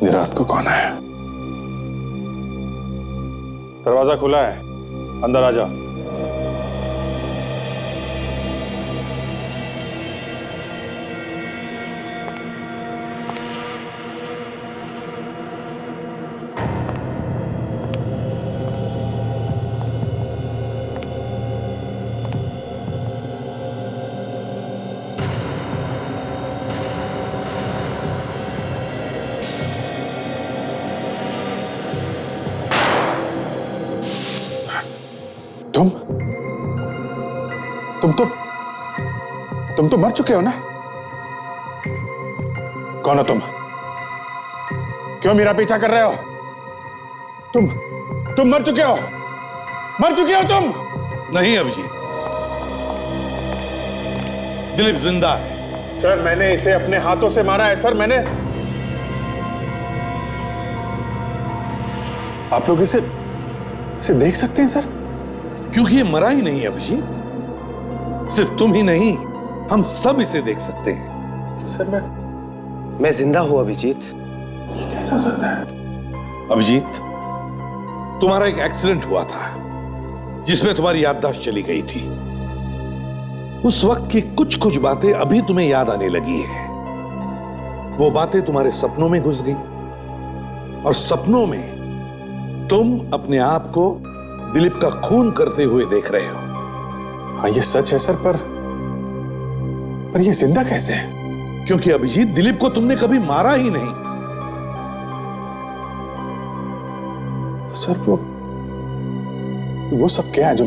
ये रात को कौन है? दरवाजा खुला है, अंदर आ जाओ। तुम तो मर चुके हो ना? कौन हो तुम? क्यों मेरा पीछा कर रहे हो? तुम मर चुके हो? मर चुके हो तुम? नहीं अभिजीत, दिलीप जिंदा है। सर मैंने इसे अपने हाथों से मारा है सर। मैंने। आप लोग इसे देख सकते हैं सर? क्योंकि ये मरा ही नहीं अभिजीत। सिर्फ तुम ही नहीं, हम सब इसे देख सकते हैं। सर मैं जिंदा हूं अभिजीत। कैसा हो सकता है? अभिजीत, तुम्हारा एक एक्सीडेंट हुआ था जिसमें तुम्हारी याददाश्त चली गई थी। उस वक्त की कुछ कुछ बातें अभी तुम्हें याद आने लगी है। वो बातें तुम्हारे सपनों में घुस गई, और सपनों में तुम अपने आप को दिलीप का खून करते हुए देख रहे हो। हाँ ये सच है सर, पर ये जिंदा कैसे है? क्योंकि अभिजीत, दिलीप को तुमने कभी मारा ही नहीं। तो सर वो सब क्या है जो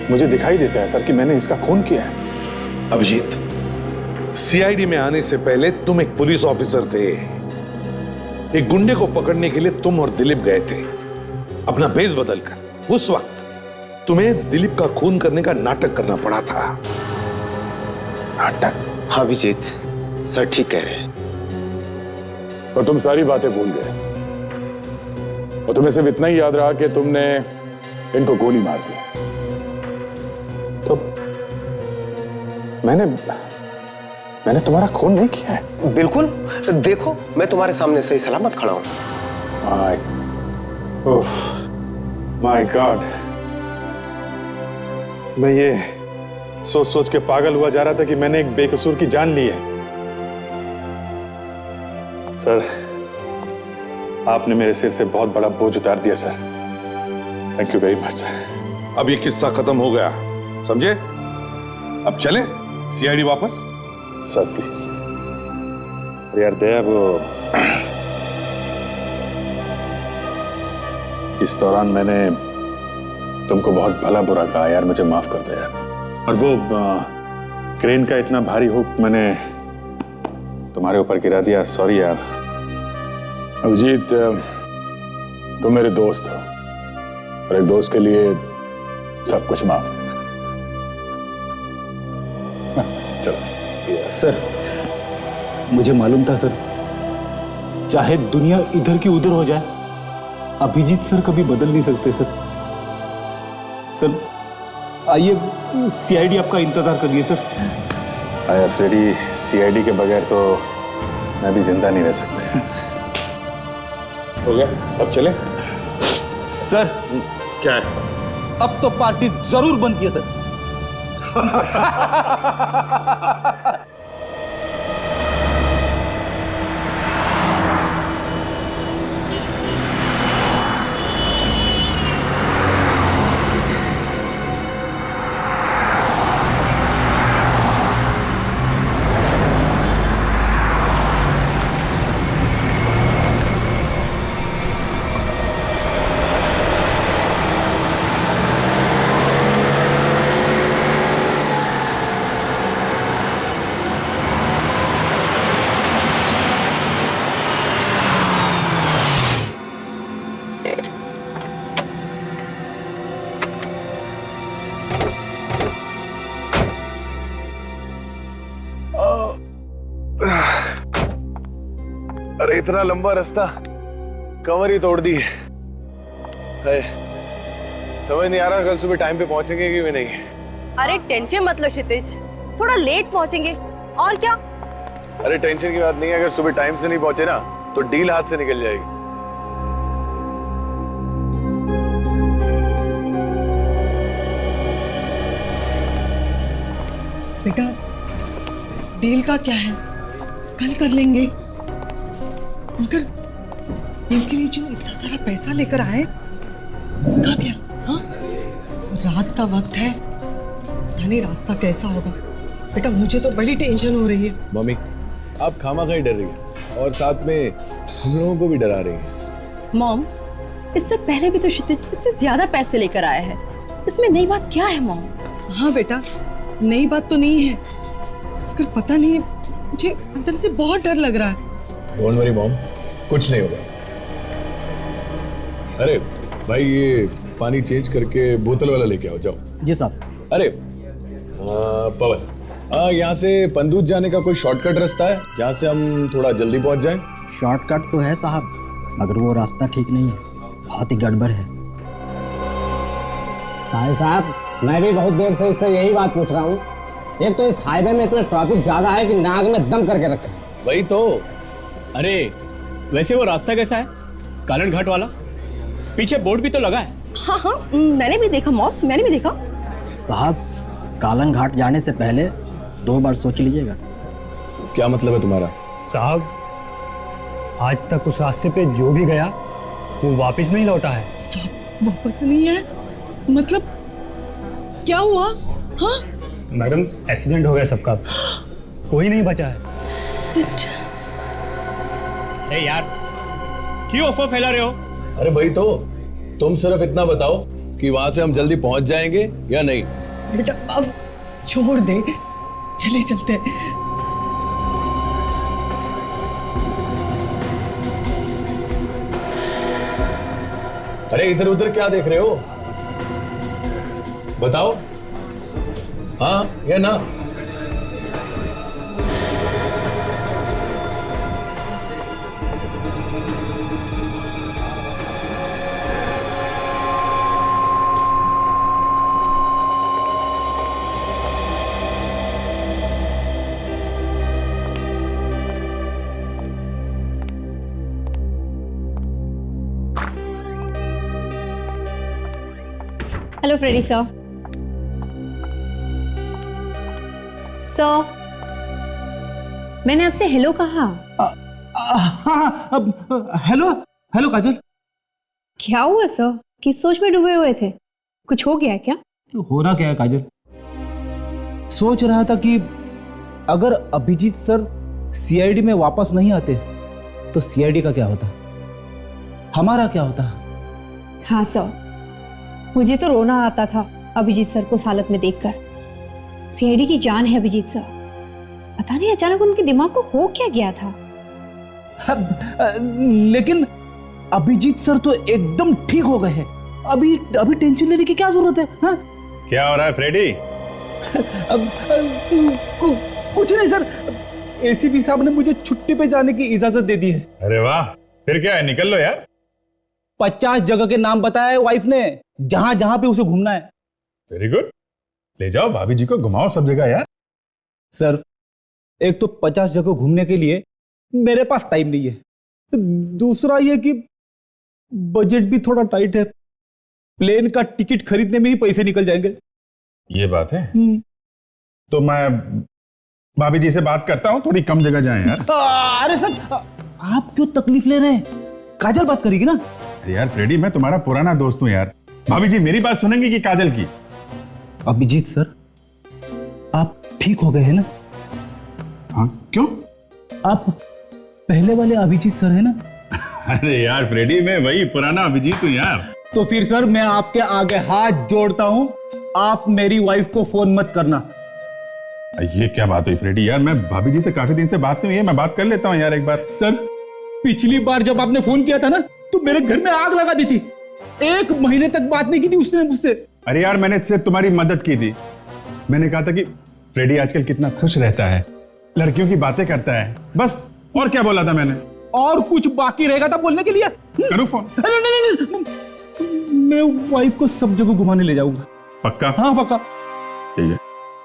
मुझे दिखाई देता है सर कि मैंने इसका खून किया है? अभिजीत, सीआईडी में आने से पहले तुम एक पुलिस ऑफिसर थे। एक गुंडे को पकड़ने के लिए तुम और दिलीप गए थे अपना भेष बदलकर। उस वक्त तुम्हें दिलीप का खून करने का नाटक करना पड़ा था। नाटक? हाँ अभिजीत, सर ठीक कह रहे हैं। और तुम सारी बातें भूल गए, और तुम्हें सिर्फ इतना ही याद रहा कि तुमने इनको गोली मार दी। तो मैंने तुम्हारा खून नहीं किया है। बिल्कुल, देखो मैं तुम्हारे सामने सही सलामत खड़ा हूं। माय गॉड, मैं ये सोच सोच के पागल हुआ जा रहा था कि मैंने एक बेकसूर की जान ली है। सर आपने मेरे सिर से बहुत बड़ा बोझ उतार दिया sir. Thank you very much sir. अब ये किस्सा खत्म हो गया, समझे? अब चले? सीआईडी वापस। Sir please. अरे यार दया, वो इस दौरान मैंने तुमको बहुत भला बुरा कहा यार, मुझे माफ कर दो यार। और वो क्रेन का इतना भारी हुक मैंने तुम्हारे ऊपर गिरा दिया, सॉरी यार। अभिजीत, तुम मेरे दोस्त हो और एक दोस्त के लिए सब कुछ माफ। चलो। सर मुझे मालूम था सर, चाहे दुनिया इधर की उधर हो जाए, अभिजीत सर कभी बदल नहीं सकते सर। सर आइए, सीआईडी आपका इंतजार करिए सर। आया फ्रेडी, सीआईडी के बगैर तो मैं भी जिंदा नहीं रह सकता। हो गया, अब चले। सर क्या है? अब तो पार्टी जरूर बनती है सर। अरे इतना लंबा रास्ता, कमर ही तोड़ दी है। समझ नहीं आ रहा कल सुबह टाइम पे पहुंचेंगे कि नहीं। अरे टेंशन मत लो क्षितिज, थोड़ा लेट पहुंचेंगे और क्या। अरे टेंशन की बात नहीं है, अगर सुबह टाइम से नहीं पहुंचे ना तो डील हाथ से निकल जाएगी। बेटा डील का क्या है, कल कर लेंगे। मगर डील के लिए जो इतना सारा पैसा लेकर आए उसका क्या? हाँ, रात का वक्त है, पता नहीं रास्ता कैसा होगा। बेटा मुझे तो बड़ी टेंशन हो रही है। मम्मी आप खामा-खा ही डर रही है और साथ में हम लोगों को भी डरा रही है। मॉम, इससे पहले भी तो क्षितिज इससे ज्यादा पैसे लेकर आया है, इसमें नई बात क्या है मॉम? हाँ बेटा, नई बात तो नहीं है, मगर पता नहीं मुझे अंदर से बहुत डर लग रहा है। डोंट वरी मॉम, कुछ नहीं होगा। अरे भाई ये पानी चेंज करके बोतल वाला लेके आओ, जाओ। जी साहब। अरे पवन, यहाँ से पंदूज जाने का कोई शॉर्टकट रास्ता है जहाँ से हम थोड़ा जल्दी पहुँच जाएं? शॉर्टकट तो है साहब, मगर वो रास्ता ठीक नहीं है, बहुत ही गड़बड़ है। भाई साहब मैं भी बहुत देर से इससे यही बात पूछ रहा हूँ। एक तो इस हाईवे में इतना ट्रैफिक ज्यादा है कि नाक में दम करके रखा है। वही तो। अरे वैसे वो रास्ता कैसा है, कालन घाट वाला? पीछे बोर्ड भी तो लगा है। हाँ हाँ, मैंने भी देखा मॉम, मैंने भी देखा। साहब कालन घाट जाने से पहले 2 बार सोच लीजिएगा। क्या मतलब है तुम्हारा? साहब आज तक उस रास्ते पे जो भी गया वो वापस नहीं लौटा है। वापस नहीं है मतलब क्या हुआ? हाँ मैडम एक्सीडेंट हो गया सबका, कोई नहीं बचा है। ए यार क्यों अफवाह फैला रहे हो? अरे भाई तो तुम सिर्फ इतना बताओ कि वहां से हम जल्दी पहुंच जाएंगे या नहीं। बेटा अब छोड़ दे, चले चलते हैं। अरे इधर उधर क्या देख रहे हो, बताओ हाँ या ना। Hello Freddy sir. सर मैंने आपसे हेलो कहा। हेलो हेलो काजल। क्या हुआ सर, किस सोच में डूबे हुए थे? कुछ हो गया क्या? तो हो रहा क्या है काजल, सोच रहा था कि अगर अभिजीत सर सीआईडी में वापस नहीं आते तो सीआईडी का क्या होता, हमारा क्या होता? हाँ सर, मुझे तो रोना आता था अभिजीत सर को इस हालत में देखकर। सीआईडी की जान है अभिजीत सर। पता नहीं अचानक उनके दिमाग को हो क्या गया था। लेकिन अभिजीत सर तो एकदम ठीक हो गए हैं। अभी टेंशन लेने की क्या जरूरत है? हाँ? क्या हो रहा है फ्रेडी? कुछ नहीं सर, एसीपी साहब ने मुझे छुट्टी पे जाने की इजाजत दे दी है। अरे वाह, फिर क्या है, निकल लो यार। 50 जगह के नाम बताए वाइफ ने, जहां जहां पे उसे घूमना है। वेरी गुड, ले जाओ भाभी जी को, घुमाओ सब जगह यार। सर, एक तो 50 जगह घूमने के लिए मेरे पास टाइम नहीं है, दूसरा ये कि बजट भी थोड़ा टाइट है। प्लेन का टिकट खरीदने में ही पैसे निकल जाएंगे। ये बात है। तो मैं भाभी जी से बात करता हूँ, थोड़ी कम जगह जाएं यार। अरे सर, आप क्यों तकलीफ ले रहे हैं? काजल बात करेगी ना। अरे यार फ्रेडी, मैं तुम्हारा पुराना दोस्त हूँ यार। भाभी जी मेरी बात सुनेंगे कि काजल की? अभिजीत सर, आप ठीक हो गए हैं ना? हाँ, क्यों? आप पहले वाले अभिजीत सर है ना? अरे यार फ्रेडी, मैं वही पुराना अभिजीत हूँ यार। तो फिर सर मैं आपके आगे हाथ जोड़ता हूं, आप मेरी वाइफ को फोन मत करना। ये क्या बात हुई फ्रेडी? यार मैं भाभी जी से काफी दिन से बात नहीं हुई है, मैं बात कर लेता हूँ यार एक बार। सर, पिछली बार जब आपने फोन किया था ना, तो मेरे घर में आग लगा दी थी। 1 महीने तक बात नहीं की थी उसने मुझसे। अरे यार, मैंने सिर्फ तुम्हारी मदद की थी। मैंने कहा था कि फ्रेडी आजकल कितना खुश रहता है, लड़कियों की बातें करता है, बस। और क्या बोला था मैंने? और कुछ बाकी रहेगा था बोलने के लिए? करूँ फोन? नहीं, मैं वाइफ को सब जगह घुमाने ले जाऊंगा। पक्का? हाँ पक्का। ठीक है।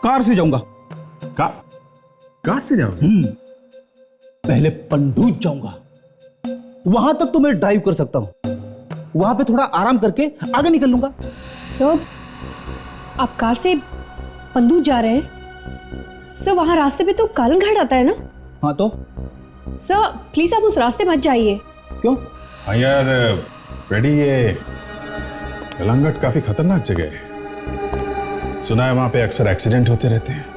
कार से जाऊंगा। कार से जाओगे? पहले पंडूज जाऊंगा, वहां तक तो मैं ड्राइव कर सकता हूं, वहां पे थोड़ा आराम करके आगे निकल लूंगा। सर, आप कार से पंडूज जा रहे हैं? सर, वहां रास्ते पे तो कालन घाट आता है ना? हाँ तो? सर प्लीज आप उस रास्ते मत जाइए। क्यों? हाँ यार फ्रेडी, ये कलंगट काफी खतरनाक जगह है। सुना है वहां पे अक्सर एक्सीडेंट होते रहते हैं।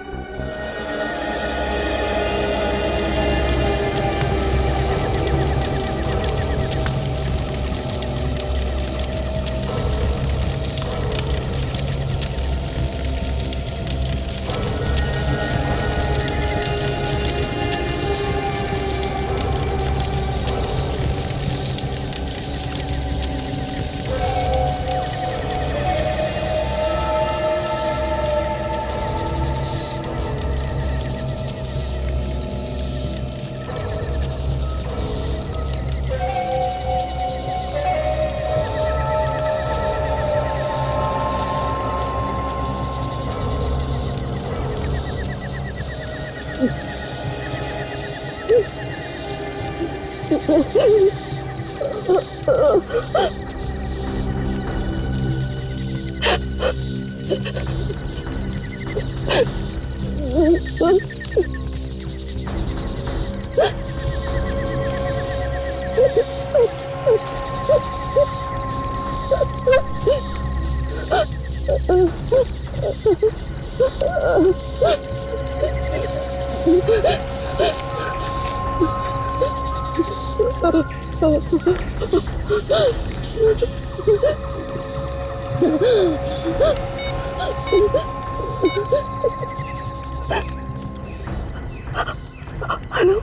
Hello,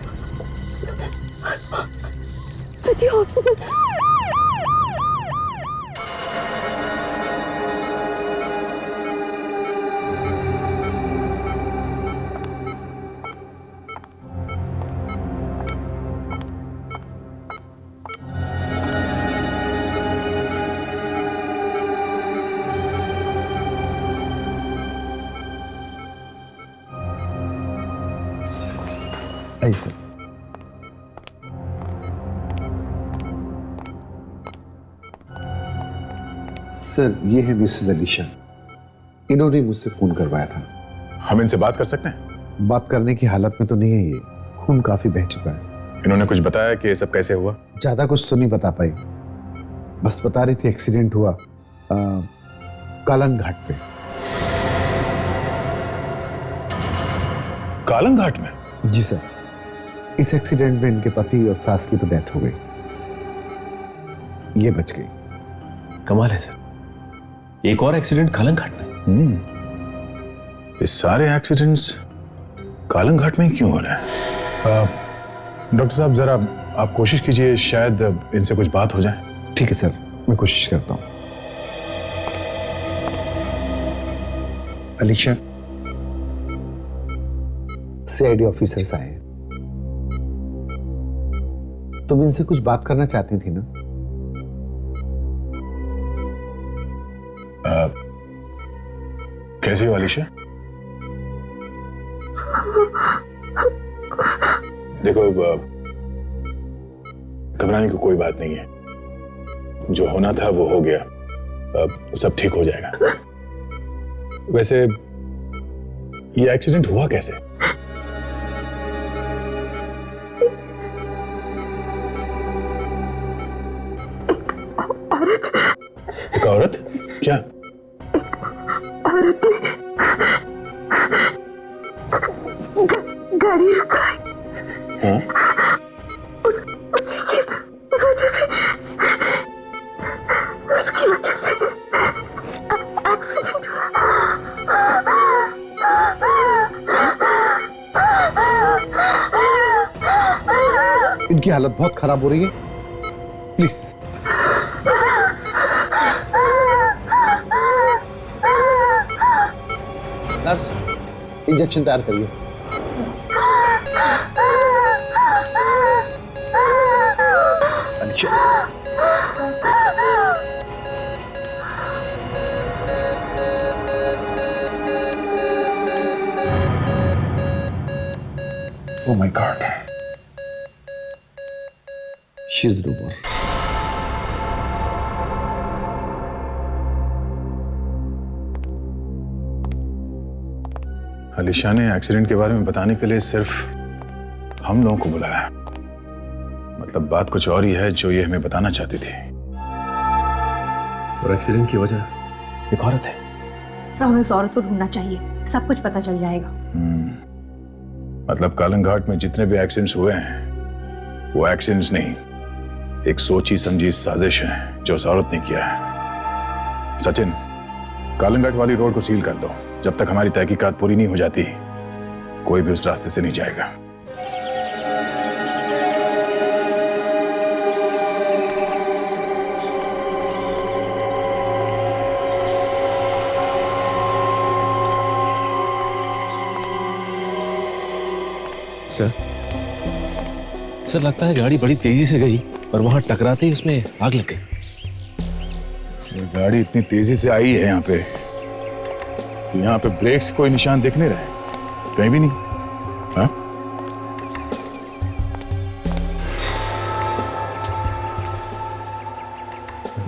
city hospital. ऐसे सर, ये है मिसेस अलीशा, इन्होंने मुझसे फोन करवाया था। हम इनसे बात कर सकते हैं? बात करने की हालत में तो नहीं है, ये खून काफी बह चुका है। इन्होंने कुछ बताया कि ये सब कैसे हुआ? ज्यादा कुछ तो नहीं बता पाई, बस बता रही थी एक्सीडेंट हुआ कालन घाट पे। कालंग घाट में? जी सर, इस एक्सीडेंट में इनके पति और सास की तो डेथ हो गई, ये बच गई। कमाल है सर, एक और एक्सीडेंट कालंग घाट में। ये सारे एक्सीडेंट्स कालंग घाट में ही क्यों हो रहे हैं? डॉक्टर साहब जरा आप कोशिश कीजिए, शायद इनसे कुछ बात हो जाए। ठीक है सर, मैं कोशिश करता हूं। अलीशा, सीआईडी ऑफिसर्स आए हैं। तुम इनसे कुछ बात करना चाहती थी ना? कैसी हो अलीशा? देखो, घबराने की कोई बात नहीं है, जो होना था वो हो गया, अब सब ठीक हो जाएगा। वैसे ये एक्सीडेंट हुआ कैसे? एक औरत? क्या औरत ने गाड़ी रुकाई। हाँ? उसकी वजह से एक्सीडेंट हुआ। इनकी हालत बहुत खराब हो रही है, प्लीज। नर्स, इंजेक्शन तैयार करिए। Oh my God. She's Ruber. Alisha ने एक्सीडेंट के बारे में बताने के लिए सिर्फ हम लोगों को बुलाया। मतलब बात कुछ और ही है जो ये हमें बताना चाहती थी। और एक्सीडेंट की वजह एक औरत है। सब हमें उस औरत को ढूंढना चाहिए, सब कुछ पता चल जाएगा। मतलब कालंग घाट में जितने भी एक्सीडेंट्स हुए हैं वो एक्सीडेंट्स नहीं, एक सोची समझी साजिश है जो उस औरत ने किया है। सचिन, कालंग घाट वाली रोड को सील कर दो। जब तक हमारी तहकीकात पूरी नहीं हो जाती कोई भी उस रास्ते से नहीं जाएगा। सर लगता है गाड़ी बड़ी तेजी से गई और वहां टकराते ही उसमें आग लग गई। ये गाड़ी इतनी तेजी से आई है यहाँ पे कि यहाँ पे ब्रेक्स कोई निशान दिख नहीं रहे, कहीं भी नहीं। हाँ?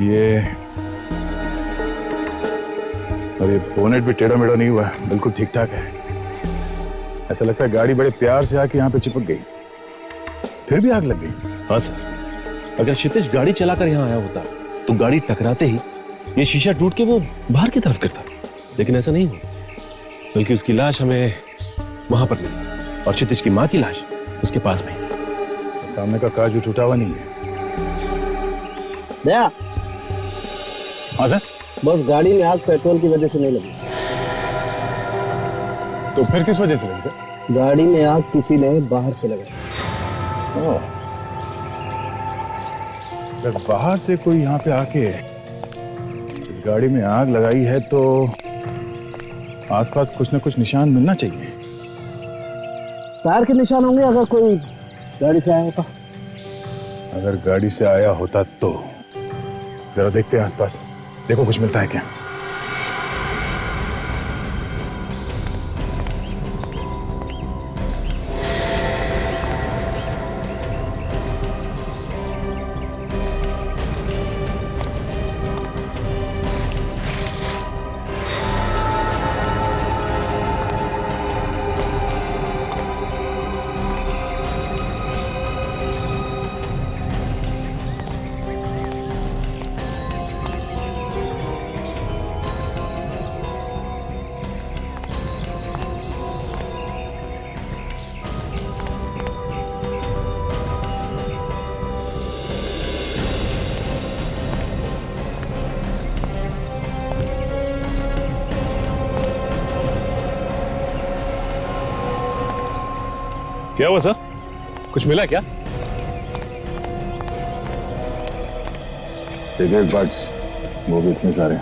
ये बोनेट भी टेढ़ा मेढ़ा नहीं हुआ है, बिल्कुल ठीक ठाक है। ऐसा लगता है गाड़ी बड़े प्यार से आके यहाँ पे चिपक गई, फिर भी आग लग गई। हाँ सर, अगर क्षितिज गाड़ी चलाकर यहाँ आया होता तो गाड़ी टकराते ही ये शीशा टूट के वो बाहर की तरफ गिरता, लेकिन ऐसा नहीं हुआ, बल्कि उसकी लाश हमें वहां पर मिली और क्षितिज की माँ की लाश उसके पास में। सामने का कांच भी टूटा हुआ नहीं है। दया। हाँ सर। बस गाड़ी में आग पेट्रोल की वजह से नहीं लगी। तो फिर किस वजह से लगी सर? गाड़ी में आग किसी ने बाहर से लगाई। अगर बाहर से कोई यहाँ पे आके इस गाड़ी में आग लगाई है तो आसपास कुछ ना कुछ निशान मिलना चाहिए। टायर के निशान होंगे अगर कोई गाड़ी से आया होता। अगर गाड़ी से आया होता तो जरा देखते हैं आसपास, देखो कुछ मिलता है क्या। क्या हुआ सर? कुछ मिला क्या? सिगरेट बट्स, वो भी इतने सारे।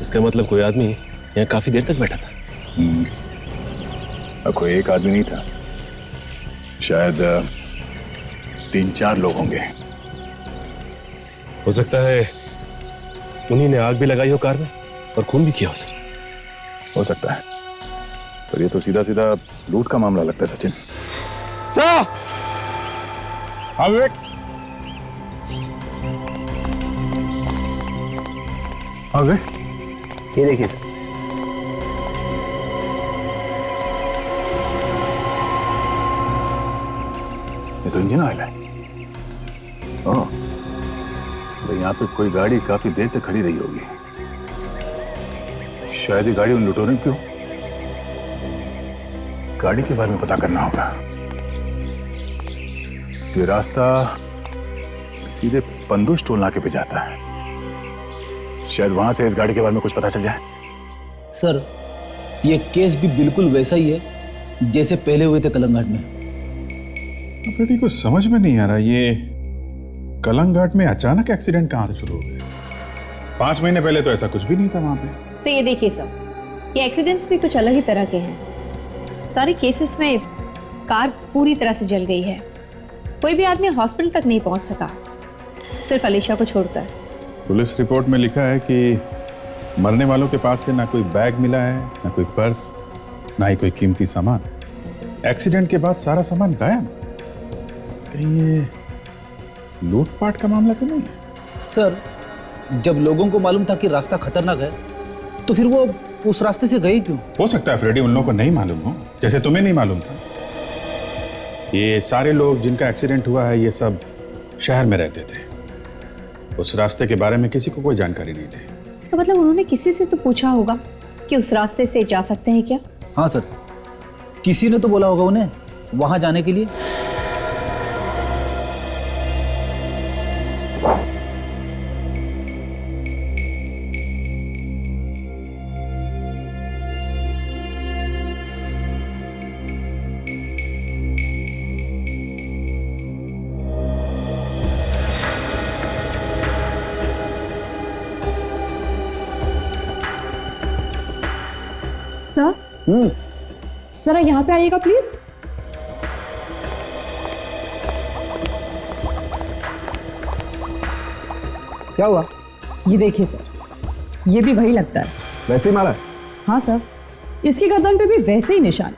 इसका मतलब कोई आदमी यहाँ काफी देर तक बैठा था। और कोई एक आदमी नहीं था, शायद 3-4 लोग होंगे। हो सकता है उन्हीं ने आग भी लगाई हो कार में और खून भी किया हो सर। हो सकता है, पर ये तो सीधा सीधा लूट का मामला लगता है सचिन। सर! हाँ विवेक। हाँ विवेक, ये देखिए सर। ये तो इंजन ऑयल है। ओह, तो यहाँ पे कोई गाड़ी काफी देर तक खड़ी रही होगी। शायद ये गाड़ी उन लुटेरों की हो। गाड़ी के बारे में पता करना होगा। ये रास्ता सीधे पंदुष टोल नाके पे जाता है। शायद वहां से इस गाड़ी के बारे में कुछ पता चल जाए। सर, ये केस भी बिल्कुल वैसा ही है जैसे पहले हुए थे कलंघाट में। फ्रेडी, कुछ समझ में नहीं आ रहा, ये कलंघाट में अचानक एक्सीडेंट कहां से शुरू हो गया? 5 महीने पहले तो ऐसा कुछ भी नहीं था वहां पे। सो ये देखिए सर, ये एक्सीडेंट्स भी कुछ अलग ही तरह के हैं। सारे केसेस में कार पूरी तरह से जल गई है। कोई भी आदमी हॉस्पिटल तक नहीं पहुंच सका, सिर्फ अलीशा को छोड़कर। पुलिस रिपोर्ट में लिखा है कि मरने वालों के पास से ना कोई बैग मिला है, ना कोई पर्स, ना ही कोई कीमती सामान। एक्सीडेंट के बाद सारा सामान गायब। कहीं ये लूटपाट का मामला तो नहीं है? सर, जब लोगों को मालूम था कि रास्ता खतरनाक है तो फिर वो उस रास्ते से गए क्यों? हो सकता है फ्रेडी उन लोगों को नहीं मालूम हो, जैसे तुम्हें नहीं मालूम था। ये सारे लोग जिनका एक्सीडेंट हुआ है, ये सब शहर में रहते थे। उस रास्ते के बारे में किसी को कोई जानकारी नहीं थी। इसका मतलब उन्होंने किसी से तो पूछा होगा कि उस रास्ते से जा सकते हैं क्या? हाँ सर, किसी ने तो बोला होगा उन्हें वहां जाने के लिए। सर, जरा यहाँ पे आइएगा प्लीज। क्या हुआ? ये देखिए सर, ये भी वही लगता है। वैसे ही मारा? हाँ सर, इसकी गर्दन पे भी वैसे ही निशान।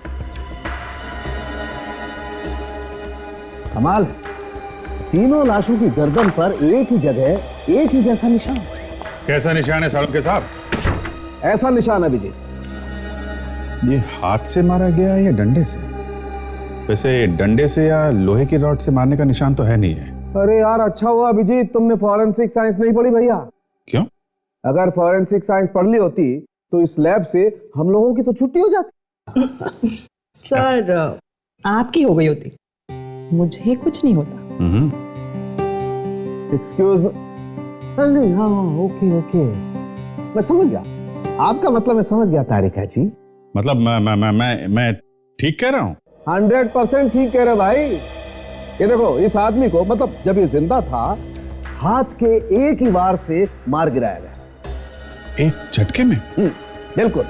कमाल, तीनों लाशों की गर्दन पर एक ही जगह एक ही जैसा निशान। कैसा निशान है साहब के साहब? ऐसा निशान है विजय। ये हाथ से मारा गया है या डंडे से? वैसे डंडे से या लोहे की रॉड से मारने का निशान तो है नहीं है। अरे यार, अच्छा हुआ अभिजीत तुमने फॉरेंसिक साइंस नहीं पढ़ी भैया। क्यों? अगर फॉरेंसिक साइंस पढ़ ली होती तो इस लैब से हम लोगों की तो छुट्टी हो जाती। सर, आपकी हो गई होती, मुझे कुछ नहीं होता। Excuse me. नहीं, हाँ ओके ओके, मैं समझ गया आपका मतलब। मैं समझ गया तारिका जी। मतलब मैं ठीक कह रहा हूँ? 100% ठीक कह रहे भाई। ये देखो, इस आदमी को मतलब जब ये जिंदा था, हाथ के एक ही वार से मार गिराया गया। एक झटके में? बिल्कुल,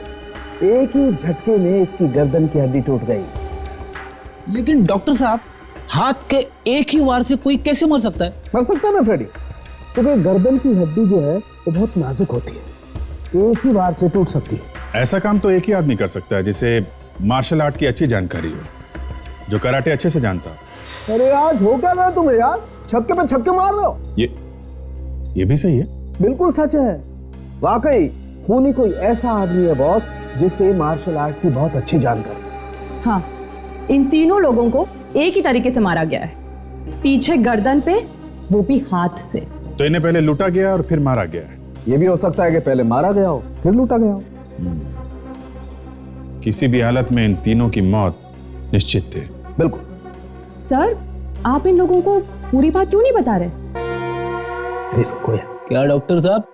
एक ही झटके में इसकी गर्दन की हड्डी टूट गई। लेकिन डॉक्टर साहब, हाथ के एक ही वार से कोई कैसे मर सकता है? मर सकता है ना फ्रेडी, क्योंकि गर्दन की हड्डी जो है वो बहुत नाजुक होती है, एक ही वार से टूट सकती है। ऐसा काम तो एक ही आदमी कर सकता है जिसे मार्शल आर्ट की अच्छी जानकारी हो, जो कराटे अच्छे से जानता हो। अरे आज हो क्या गया तुम्हें यार? छक्के पे छक्के मार रहे हो। ये भी सही है। बिल्कुल सच है। वाकई खूनी कोई ऐसा आदमी है बॉस जिसे मार्शल आर्ट की बहुत अच्छी जानकारी। हाँ, इन तीनों लोगों को एक ही तरीके से मारा गया है, पीछे गर्दन पे, वो भी हाथ से। तो इन्हें पहले लूटा गया और फिर मारा गया है। ये भी हो सकता है कि पहले मारा गया हो फिर लूटा गया हो। किसी भी हालत में इन तीनों की मौत निश्चित थी। बिल्कुल। सर, आप इन लोगों को पूरी बात क्यों नहीं बता रहे? अरे रुको यार। क्या डॉक्टर साहब,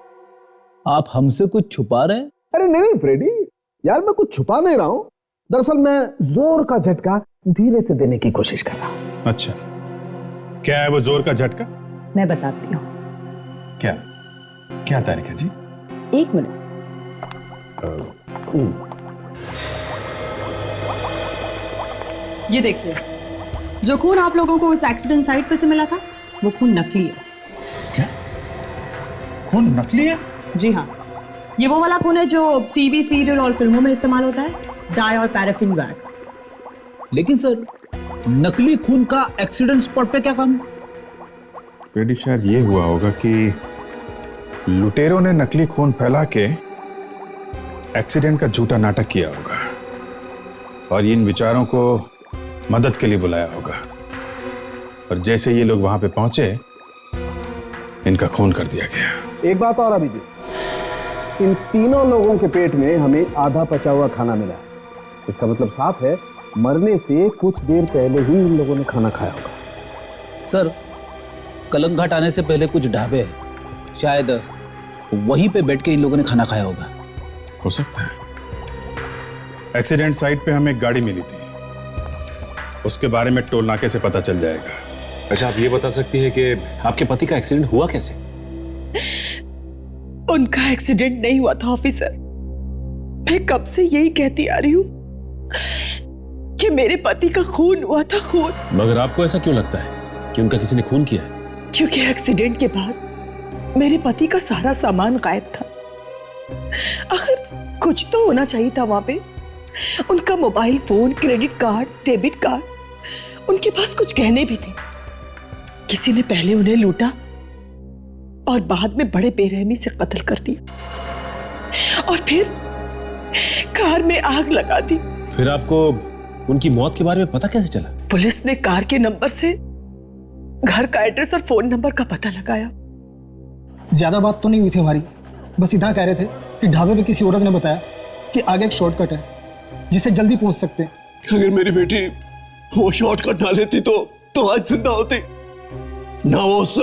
आप हमसे कुछ छुपा रहे हैं? अरे नहीं फ्रेडी, यार मैं कुछ छुपा नहीं रहा हूं। दरअसल मैं जोर का झटका धीरे से देने की कोशिश कर रहा हूं। अच्छा, क्या है वो जोर का झटका? मैं बताती हूँ। क्या क्या तारिका जी? 1 मिनट। ये देखिए, जो खून आप लोगों को उस एक्सीडेंट साइट पे से मिला था वो खून नकली है। क्या? खून नकली है? जी हाँ, ये वो वाला खून है जो टीवी सीरियल और फिल्मों में इस्तेमाल होता है, डाई और पैराफिन वैक्स। लेकिन सर, नकली खून का एक्सीडेंट स्पॉट पे क्या काम? बेटी शायद ये हुआ होगा कि लुटेरों ने नकली खून फैला के एक्सीडेंट का झूठा नाटक किया होगा और इन विचारों को मदद के लिए बुलाया होगा, और जैसे ये लोग वहां पे पहुंचे इनका खून कर दिया गया। एक बात और अभिजीत, इन तीनों लोगों के पेट में हमें आधा पचा हुआ खाना मिला है। इसका मतलब साफ है, मरने से कुछ देर पहले ही इन लोगों ने खाना खाया होगा। सर, कलंग घाट आने से पहले कुछ ढाबे हैं, शायद वहीं पे बैठ के इन लोगों ने खाना खाया होगा। हो सकता है। एक्सीडेंट साइट पे हमें एक गाड़ी मिली थी, उसके बारे में टोल नाके से पता चल जाएगा। अच्छा, आप ये बता सकती हैं कि आपके पति का एक्सीडेंट हुआ कैसे? उनका एक्सीडेंट नहीं हुआ था ऑफिसर। मैं कब से यही कहती आ रही हूँ कि मेरे पति का खून हुआ था, खून। मगर आपको ऐसा क्यों लगता है कि उनका किसी ने खून किया है? क्योंकि एक्सीडेंट के बाद मेरे पति का सारा सामान गायब था। आखिर कुछ तो होना चाहिए था वहां पे। उनका mobile phone, credit cards, debit card, उनके पास कुछ गहने भी थे। किसी ने पहले उन्हें लूटा और बाद में बड़े बेरहमी से कत्ल कर दिया और फिर कार में आग लगा दी। फिर आपको उनकी मौत के बारे में पता कैसे चला? पुलिस ने कार के नंबर से घर का एड्रेस और फोन नंबर का पता लगाया। ज्यादा बात तो नहीं हुई थी हमारी, बस इतना कह रहे थे कि ढाबे पे किसी औरत ने बताया कि आगे एक शॉर्टकट है जिससे जल्दी पहुंच सकते हैं। अगर मेरी बेटी वो शॉर्टकट ना लेती तो आज जिंदा होती, ना वो उस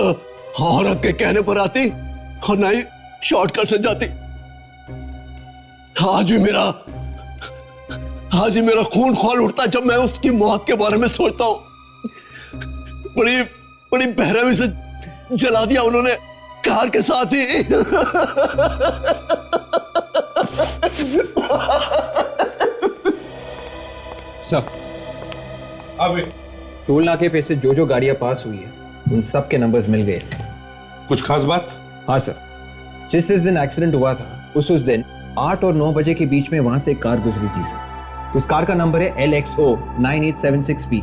औरत के कहने पर आती और ना ही शॉर्टकट से जाती। आज ही मेरा खून खौल उठता है जब मैं उसकी मौत के बारे में सोचता हूं। बड़ी बेरहमी से जला दिया उन्होंने कार के साथ ही। सर, अब टोल नाके पे से जो गाड़ियां पास हुई है उन सब के नंबर्स मिल गए। कुछ खास बात? हाँ सर, जिस दिन एक्सीडेंट हुआ था उस दिन 8 और 9 बजे के बीच में वहां से एक कार गुजरी थी सर। उस कार का नंबर है LXO 9876B।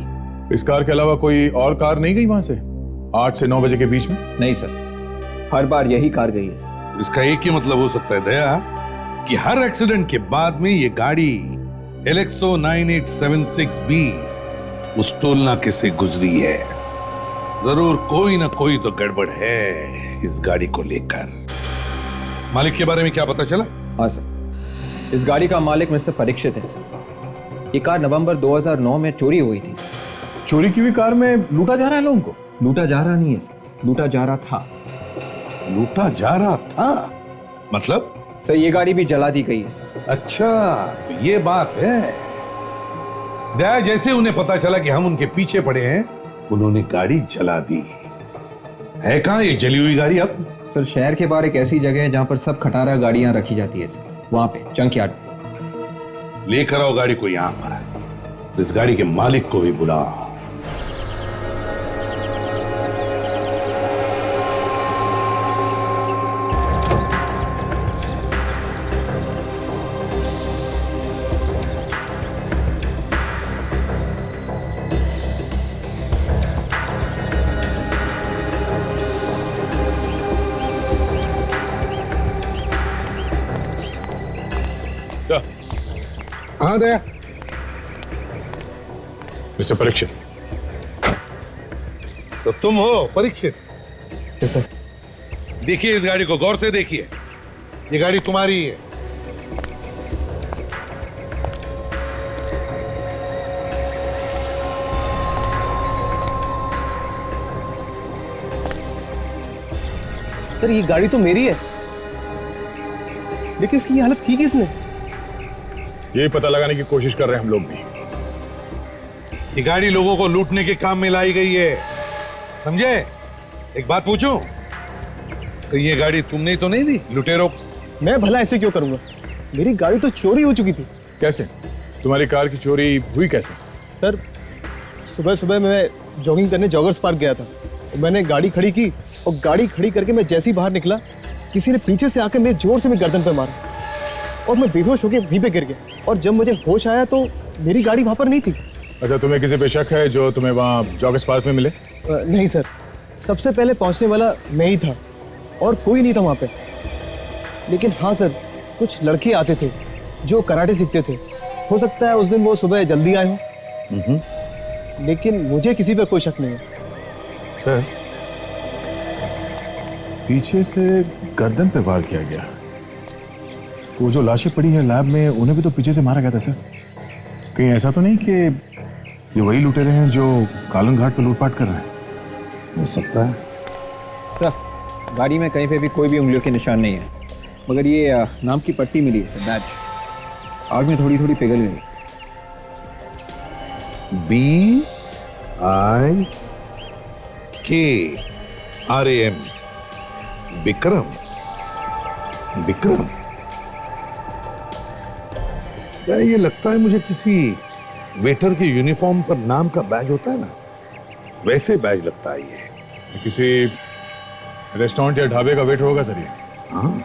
इस कार के अलावा कोई और कार नहीं गई वहां से 8 से 9 बजे के बीच में? नहीं सर, हर बार यही कार गई है सर। इसका एक ही मतलब हो सकता है दया कि हर एक्सीडेंट के बाद में ये गाड़ी LXO 9876B उस टोल नाके से गुजरी है। जरूर कोई ना कोई तो गड़बड़ है इस गाड़ी को लेकर। मालिक के बारे में क्या पता चला? हाँ सर, इस गाड़ी का मालिक मिस्टर परीक्षित है सर। ये कार नवंबर 2009 में चोरी हुई थी। चोरी की हुई कार में लूटा जा रहा है लोगों को? लूटा जा रहा नहीं है सर, लूटा जा रहा था। लूटा जा रहा था मतलब? सर, ये गाड़ी भी जला दी गई है सर। अच्छा, तो ये बात है। दया, जैसे उन्हें पता चला कि हम उनके पीछे पड़े हैं, उन्होंने गाड़ी जला दी। है कहां ये जली हुई गाड़ी अब? सर, शहर के बाहर एक ऐसी जगह है जहां पर सब खटारा गाड़ियां रखी जाती है सर, वहां पे जंकयार्ड। लेकर आओ गाड़ी को यहां पर। इस गाड़ी के मालिक को भी बुलाओ। हाँ दया। मिस्टर परीक्षित। तो तुम हो परीक्षित? सर, देखिए इस गाड़ी को गौर से देखिए, ये गाड़ी तुम्हारी है। सर, ये गाड़ी तो मेरी है, लेकिन इसकी हालत की किसने? यही पता लगाने की कोशिश कर रहे हैं हम लोग भी। ये गाड़ी लोगों को लूटने के काम में लाई गई है, समझे? एक बात पूछूं, तो ये गाड़ी तुमने तो नहीं दी लुटेरों? मैं भला ऐसे क्यों करूंगा? मेरी गाड़ी तो चोरी हो चुकी थी। कैसे? तुम्हारी कार की चोरी हुई कैसे? सर, सुबह सुबह मैं जॉगिंग करने जॉगर्स पार्क गया था। मैंने गाड़ी खड़ी की और गाड़ी खड़ी करके मैं जैसे ही बाहर निकला, किसी ने पीछे से आकर मेरे जोर से मेरी गर्दन पे मारा और मैं बेहोश होकर वहीं पे गिर गया। और जब मुझे होश आया तो मेरी गाड़ी वहां पर नहीं थी। अच्छा, तुम्हें किसी पे शक है जो तुम्हें वहाँ जॉगर्स पार्क में मिले? नहीं सर, सबसे पहले पहुंचने वाला मैं ही था और कोई नहीं था वहां पे। लेकिन हाँ सर, कुछ लड़के आते थे जो कराटे सीखते थे। हो सकता है उस दिन वो सुबह जल्दी आए हों, लेकिन मुझे किसी पे कोई शक नहीं है। सर, पीछे से गर्दन पे वार किया गया। वो जो लाशें पड़ी हैं लैब में, उन्हें भी तो पीछे से मारा गया था सर। कहीं ऐसा तो नहीं कि ये वही लुटेरे हैं जो कालन घाट पे लूटपाट कर रहे हैं? हो सकता है सर, गाड़ी में कहीं पे भी कोई भी उंगलियों के निशान नहीं है, मगर ये नाम की पट्टी मिली है, बैच आग में थोड़ी थोड़ी पिघल गई। BIKRAM, विक्रम। विक्रम, ये लगता है मुझे किसी वेटर के यूनिफॉर्म पर नाम का बैज होता है ना, वैसे बैज लगता है ये। किसी रेस्टोरेंट या ढाबे का वेटर होगा सर ये। हाँ,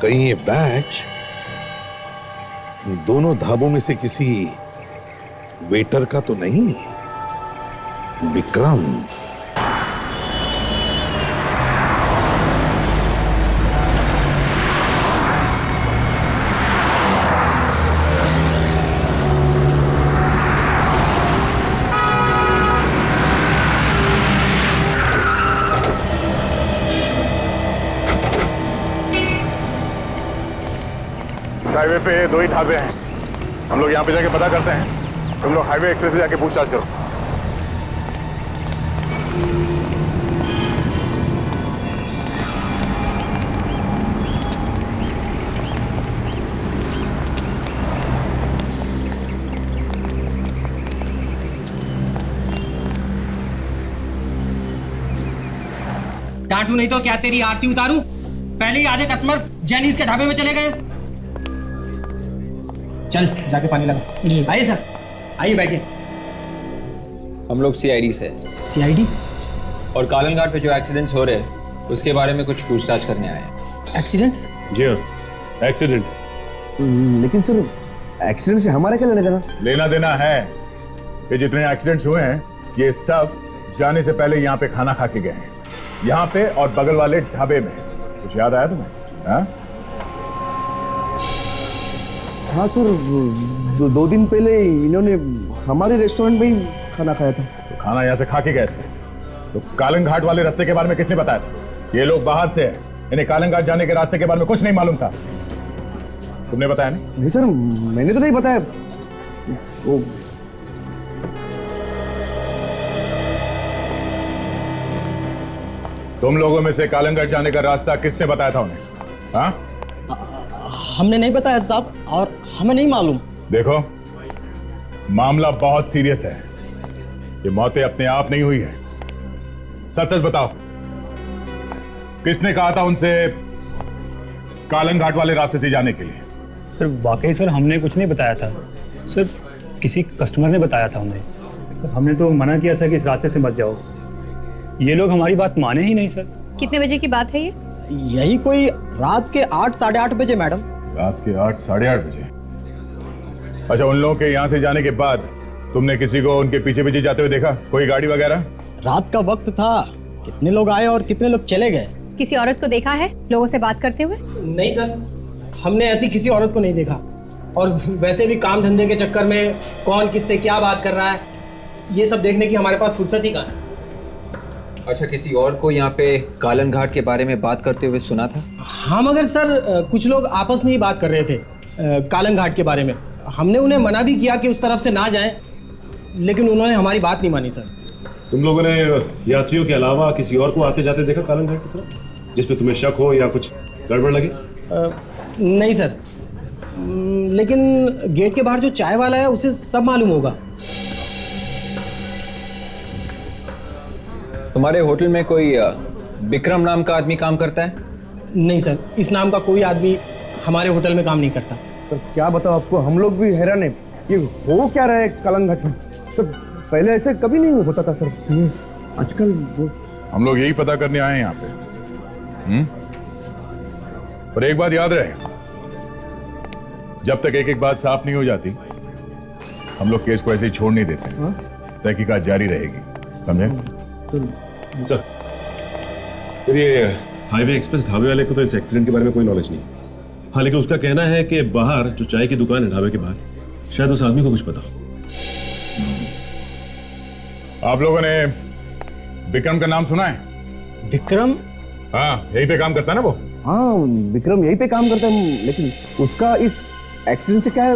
कहीं ये बैच दोनों ढाबों में से किसी वेटर का तो नहीं? विक्रम। हाईवे पे 2 ही ढाबे हैं। हम लोग यहाँ पे जाके पता करते हैं, तुम लोग हाईवे एक्सप्रेस से जाके पूछताछ करो। डांटू नहीं तो क्या तेरी आरती उतारूं? पहले ही आधे कस्टमर जैनीज के ढाबे में चले गए। चल जाके पानी लगा। आइए सर, आइए बैठिए। हम लोग CID से। CID? और कालन घाट पे जो एक्सीडेंट्स हो रहे हैं उसके बारे में कुछ पूछताछ करने आए हैं। एक्सीडेंट्स? जी हाँ, एक्सीडेंट। लेकिन सर, एक्सीडेंट से हमारा क्या लेना देना? लेना देना है। ये जितने एक्सीडेंट्स हुए हैं, ये सब जाने से पहले यहाँ पे खाना खा के गए हैं, यहाँ पे और बगल वाले ढाबे में। कुछ याद आया तुम्हें? हाँ? हाँ सर, 2 दिन पहले इन्होंने हमारे रेस्टोरेंट में ही खाना खाया था। तो खाना यहाँ से खा के गए थे, तो कालन घाट वाले रास्ते के बारे में किसने बताया था? ये लोग बाहर से हैं, इन्हें कालन घाट जाने के रास्ते के बारे में कुछ नहीं मालूम था। तुमने बताया नहीं? नहीं सर, मैंने तो नहीं बताया। वो तुम लोगों में से कालन घाट जाने का रास्ता किसने बताया था उन्हें? हाँ? हमने नहीं बताया साहब, और हमें नहीं मालूम। देखो, मामला बहुत सीरियस है। ये मौतें अपने आप नहीं हुई है। सच सच बताओ, किसने कहा था उनसे कालन घाट वाले रास्ते से जाने के लिए? सर वाकई सर, हमने कुछ नहीं बताया था सर, किसी कस्टमर ने बताया था उन्हें। हमने तो मना किया था कि इस रास्ते से मत जाओ। ये लोग हमारी बात माने ही नहीं सर। कितने बजे की बात है ये? यही कोई रात के 8 साढ़े 8 बजे मैडम। रात के 8 साढ़े 8 बजे? अच्छा, उन लोगों के यहाँ से जाने के बाद तुमने किसी को उनके पीछे पीछे जाते हुए देखा? कोई गाड़ी वगैरह? रात का वक्त था, कितने लोग आए और कितने लोग चले गए। किसी औरत को देखा है लोगों से बात करते हुए? नहीं सर, हमने ऐसी किसी औरत को नहीं देखा। और वैसे भी काम धंधे के चक्कर में कौन किससे क्या बात कर रहा है, ये सब देखने की हमारे पास फुर्सत ही कहाँ है। अच्छा, किसी और को यहाँ पे कालन घाट के बारे में बात करते हुए सुना था? हाँ, मगर सर कुछ लोग आपस में ही बात कर रहे थे कालन घाट के बारे में। हमने उन्हें मना भी किया कि उस तरफ से ना जाएं, लेकिन उन्होंने हमारी बात नहीं मानी सर। तुम लोगों ने यात्रियों के अलावा किसी और को आते जाते देखा कालन घाट की तरफ, जिसपे तुम्हें शक हो या कुछ गड़बड़ लगे? नहीं सर, लेकिन गेट के बाहर जो चाय वाला है उसे सब मालूम होगा। तुम्हारे होटल में कोई विक्रम नाम का आदमी काम करता है? नहीं सर, इस नाम का कोई आदमी हमारे होटल में काम नहीं करता। सर क्या बताओ आपको, हम लोग भी हैरान है, ये हो क्या रहा है कालंग घाट में। सर पहले ऐसे कभी नहीं होता था सर, ये आजकल वो। हम लोग यही पता करने आए हैं यहाँ पे। पर एक बात याद रहे, जब तक एक एक बात साफ नहीं हो जाती हम लोग केस को ऐसे ही छोड़ नहीं देते। तहकीकात जारी रहेगी, समझे? सर ये हाईवे एक्सप्रेस ढाबे वाले को तो इस एक्सीडेंट के बारे में कोई नॉलेज नहीं। हाँ, लेकिन उसका कहना है कि बाहर जो चाय की दुकान है ढाबे के बाहर, शायद उस आदमी को कुछ पता हो। आप लोगों ने विक्रम का नाम सुना है? विक्रम? हाँ, यहीं पे काम करता है ना वो। हाँ विक्रम यहीं पे काम करता है, लेकिन उसका इस एक्सीडेंट से क्या है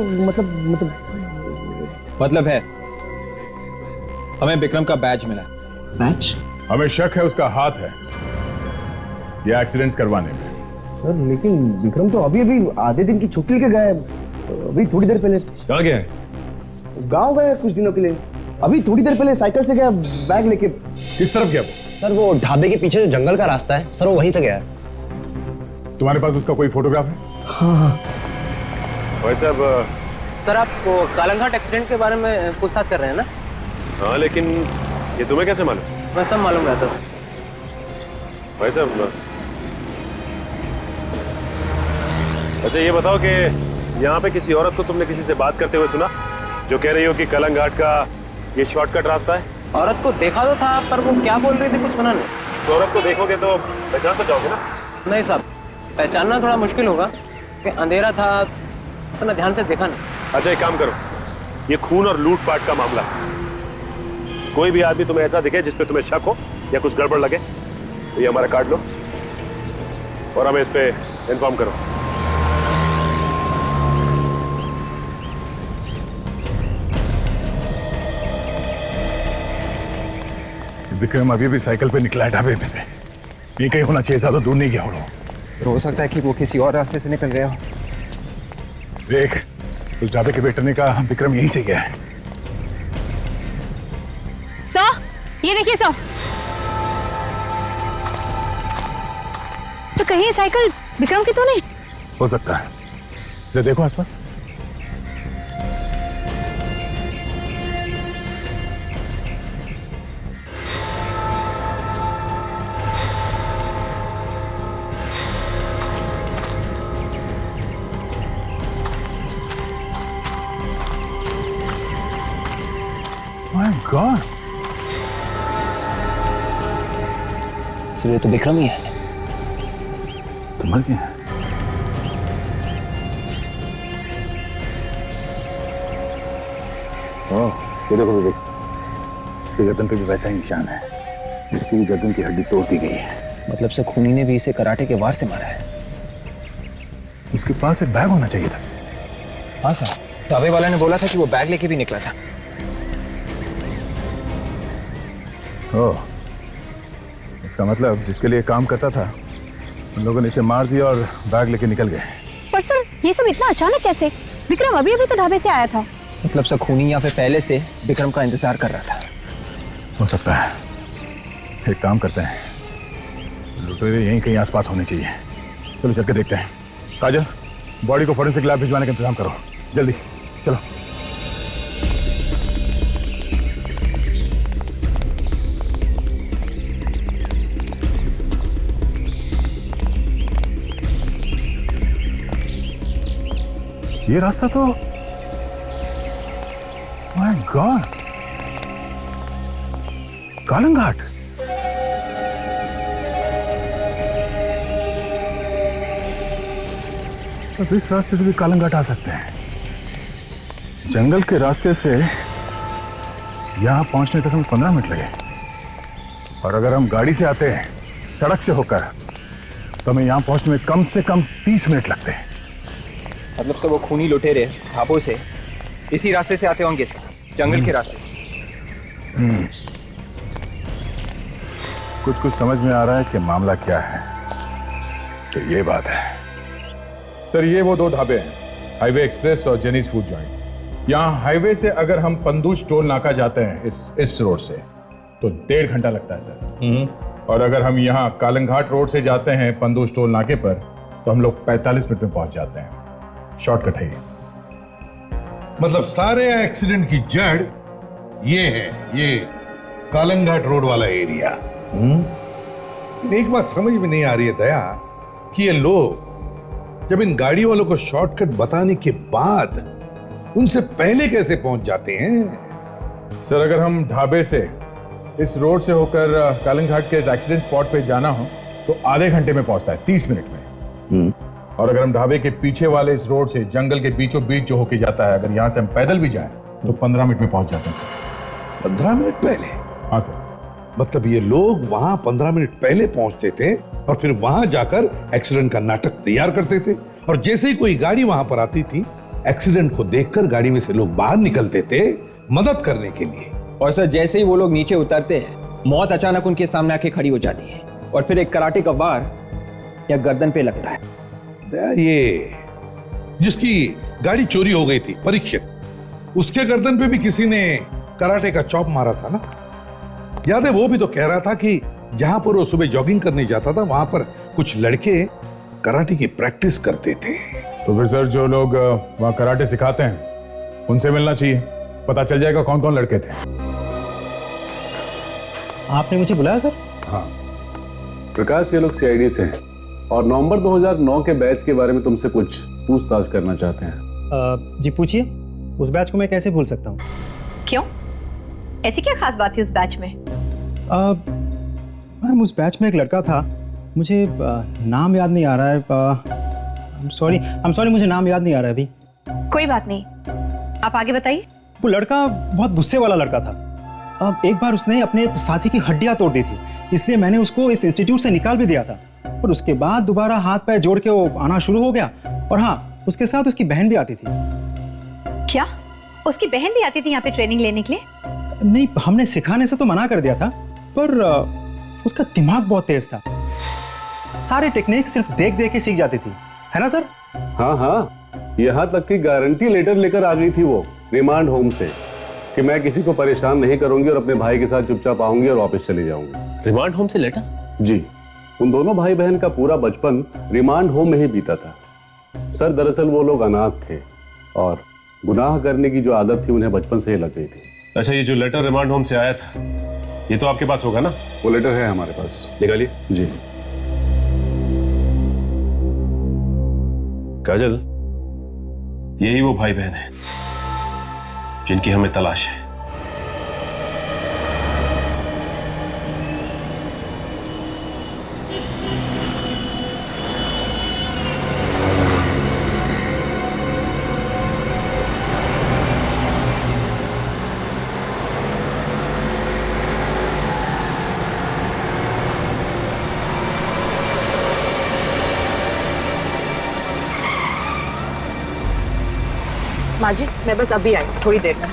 मतलब है हमें विक्रम का बैज मिला। बैच? हमें शक है उसका हाथ है ये एक्सीडेंट्स करवाने में। सर लेकिन विक्रम तो अभी अभी आधे दिन की छुट्टी लेके गया है, अभी थोड़ी देर पहले। कहाँ गया है? गाँव गया कुछ दिनों के लिए, अभी थोड़ी देर पहले साइकिल से गया बैग लेके। किस तरफ गया वो? सर वो ढाबे के पीछे जो जंगल का रास्ता है सर, वो वहीं से गया है। तुम्हारे पास उसका कोई फोटोग्राफ है? हाँ। भाई साहब, सर आप कालंघाट एक्सीडेंट के बारे में पूछताछ कर रहे हैं ना? हाँ, लेकिन ये तुम्हें कैसे मालूम? मैं सब मालूम रहता सर। भाई साहब, अच्छा ये बताओ कि यहाँ पे किसी औरत को तुमने किसी से बात करते हुए सुना, जो कह रही हो कि कालंग घाट का ये शॉर्टकट रास्ता है? औरत को देखा तो था, पर वो क्या बोल रही थी कुछ सुना नहीं। तो औरत को देखोगे तो पहचान तो जाओगे ना? नहीं साहब, पहचानना थोड़ा मुश्किल होगा कि अंधेरा था तो मैं ध्यान से देखा नहीं। अच्छा एक काम करो, ये खून और लूटपाट का मामला है। कोई भी आदमी तुम्हें ऐसा दिखे जिस पे तुम्हें शक हो या कुछ गड़बड़ लगे तो ये हमारा कार्ड लो और हमें इस पे इन्फॉर्म करो। विक्रम अभी भी साइकिल पे निकला है ढाबे पे से। ये कहीं होना चाहिए, ज्यादा दूर नहीं गया होगा। हो सकता है कि वो किसी और रास्ते से निकल गया हो। देख, उस ढाबे के वेटर ने कहा विक्रम यहीं से गया है। सर, ये देखिए सर, तो कहीं साइकिल विक्रम की तो नहीं? हो सकता है, जरा देखो आसपास। My God! सर ये तो विक्रम ही है। तो मर गया। ये देखो विवेक, इसके गर्दन पे भी वैसा ही निशान है, इसकी गर्दन की हड्डी तोड़ दी गई है। मतलब से खूनी ने भी इसे कराटे के वार से मारा है। इसके पास एक बैग होना चाहिए था। हाँ सर, ढाबे वाला ने बोला था कि वो बैग लेके भी निकला था। ओह, इसका मतलब जिसके लिए काम करता था उन लोगों ने इसे मार दिया और बैग लेके निकल गए। पर सर ये सब इतना अचानक कैसे? विक्रम अभी अभी तो ढाबे से आया था। मतलब से खूनी यहाँ पे पहले से विक्रम का इंतजार कर रहा था। हो सकता है। एक काम करते हैं, लुटेरे यहीं कहीं आसपास होने चाहिए। चलो चल के देखते हैं। काजल, बॉडी को फोरेंसिक लैब भिजवाने का इंतजाम करो, जल्दी चलो। ये रास्ता तो, माय गॉड, कालंग घाट। तो इस रास्ते से भी कालंग घाट आ सकते हैं। जंगल के रास्ते से यहां पहुंचने तक हमें 15 मिनट लगे, और अगर हम गाड़ी से आते हैं सड़क से होकर तो हमें यहां पहुंचने में कम से कम 30 मिनट लगते हैं। मतलब से वो खूनी लुटेरे ढाबों से इसी रास्ते से आते होंगे, जंगल के रास्ते। कुछ समझ में आ रहा है कि मामला क्या है। तो ये बात है, सर ये वो 2 ढाबे हैं, हाईवे एक्सप्रेस और जेनीज फूड जॉइंट। यहाँ हाईवे से अगर हम पंदूश टोल नाका जाते हैं इस रोड से तो 1.5 घंटा लगता है सर। और अगर हम यहाँ कालंघाट रोड से जाते हैं पंदूश टोल नाके पर तो हम लोग 45 मिनट में पहुंच जाते हैं। शॉर्टकट है ये। मतलब सारे एक्सीडेंट की जड़ ये है, ये कालंघाट रोड वाला एरिया। एक बात समझ में नहीं आ रही है दया कि ये लोग जब इन गाड़ी वालों को शॉर्टकट बताने के बाद उनसे पहले कैसे पहुंच जाते हैं। सर अगर हम ढाबे से इस रोड से होकर कालंघाट के इस एक्सीडेंट स्पॉट पे जाना हो तो आधे घंटे में पहुंचता है, 30 मिनट में। और अगर हम ढाबे के पीछे वाले इस रोड से जंगल के बीचों बीच जो होके जाता है, अगर यहाँ से हम पैदल भी जाएं तो 15 मिनट में पहुंच जाते हैं सर। 15 मिनट पहले? हाँ सर। मतलब ये लोग वहां 15 मिनट पहले पहुंचते थे और फिर वहां जाकर एक्सीडेंट का नाटक तैयार करते थे, और जैसे ही कोई गाड़ी वहां पर आती थी एक्सीडेंट को देखकर गाड़ी में से लोग बाहर निकलते थे मदद करने के लिए। और सर जैसे ही वो लोग नीचे उतरते हैं मौत अचानक उनके सामने आके खड़ी हो जाती है और फिर एक कराटे का वार या गर्दन पे लगता है। ये जिसकी गाड़ी चोरी हो गई थी परीक्षित, उसके गर्दन पे भी किसी ने कराटे का चॉप मारा था ना, याद है? वो भी तो कह रहा था कि जहां पर वो सुबह जॉगिंग करने जाता था वहां पर कुछ लड़के कराटे की प्रैक्टिस करते थे। तो फिर सर जो लोग वहां कराटे सिखाते हैं उनसे मिलना चाहिए, पता चल जाएगा कौन कौन लड़के थे। आपने मुझे बुलाया सर? हाँ प्रकाश, ये लोग सीआईडी से हैं और नवंबर 2009 के बैच के बारे में तुमसे कुछ पूछताछ करना चाहते हैं। जी पूछिए, उस बैच को मैं कैसे भूल सकता हूँ? क्यों, ऐसी क्या खास बात थी उस बैच में? मैम उस बैच में एक लड़का था, मुझे नाम याद नहीं आ रहा है। सॉरी मुझे नाम याद नहीं आ रहा है अभी। कोई बात नहीं, आप आगे बताइए। वो लड़का बहुत गुस्से वाला लड़का था। अब एक बार उसने अपने साथी की हड्डियां तोड़ दी थी, इसलिए मैंने उसको इस इंस्टीट्यूट से निकाल भी दिया था। और उसके बाद दोबारा हाथ पैर जोड़ के वो आना शुरू हो गया। और हाँ, उसके साथ उसकी बहन भी आती थी। क्या उसकी बहन भी आती थी यहाँ पे ट्रेनिंग लेने के लिए? नहीं, हमने सिखाने से तो मना कर दिया था, पर उसका दिमाग बहुत तेज था। सारे टेक्निक सिर्फ देख देख के सीख जाती थी, है ना सर? हाँ, यहाँ तक की गारंटी लेटर लेकर आ गई थी वो रिमांड होम से कि मैं किसी को परेशान नहीं करूंगी और अपने भाई के साथ चुपचाप आऊंगी और वापस चली जाऊंगी। रिमांड होम से लेटर? जी, उन दोनों भाई बहन का पूरा बचपन रिमांड होम में ही बीता था। सर दरअसल वो लोग अनाथ थे और गुनाह करने की जो आदत थी उन्हें बचपन से ही लग गई थी। अच्छा, ये जो लेटर रिमांड होम से आया था ये तो आपके पास होगा ना? वो लेटर है हमारे पास, निकालिए। जी। काजल, यही वो भाई बहन है जिनकी हमें तलाश है। माँ जी, मैं बस अभी आई, थोड़ी देर में।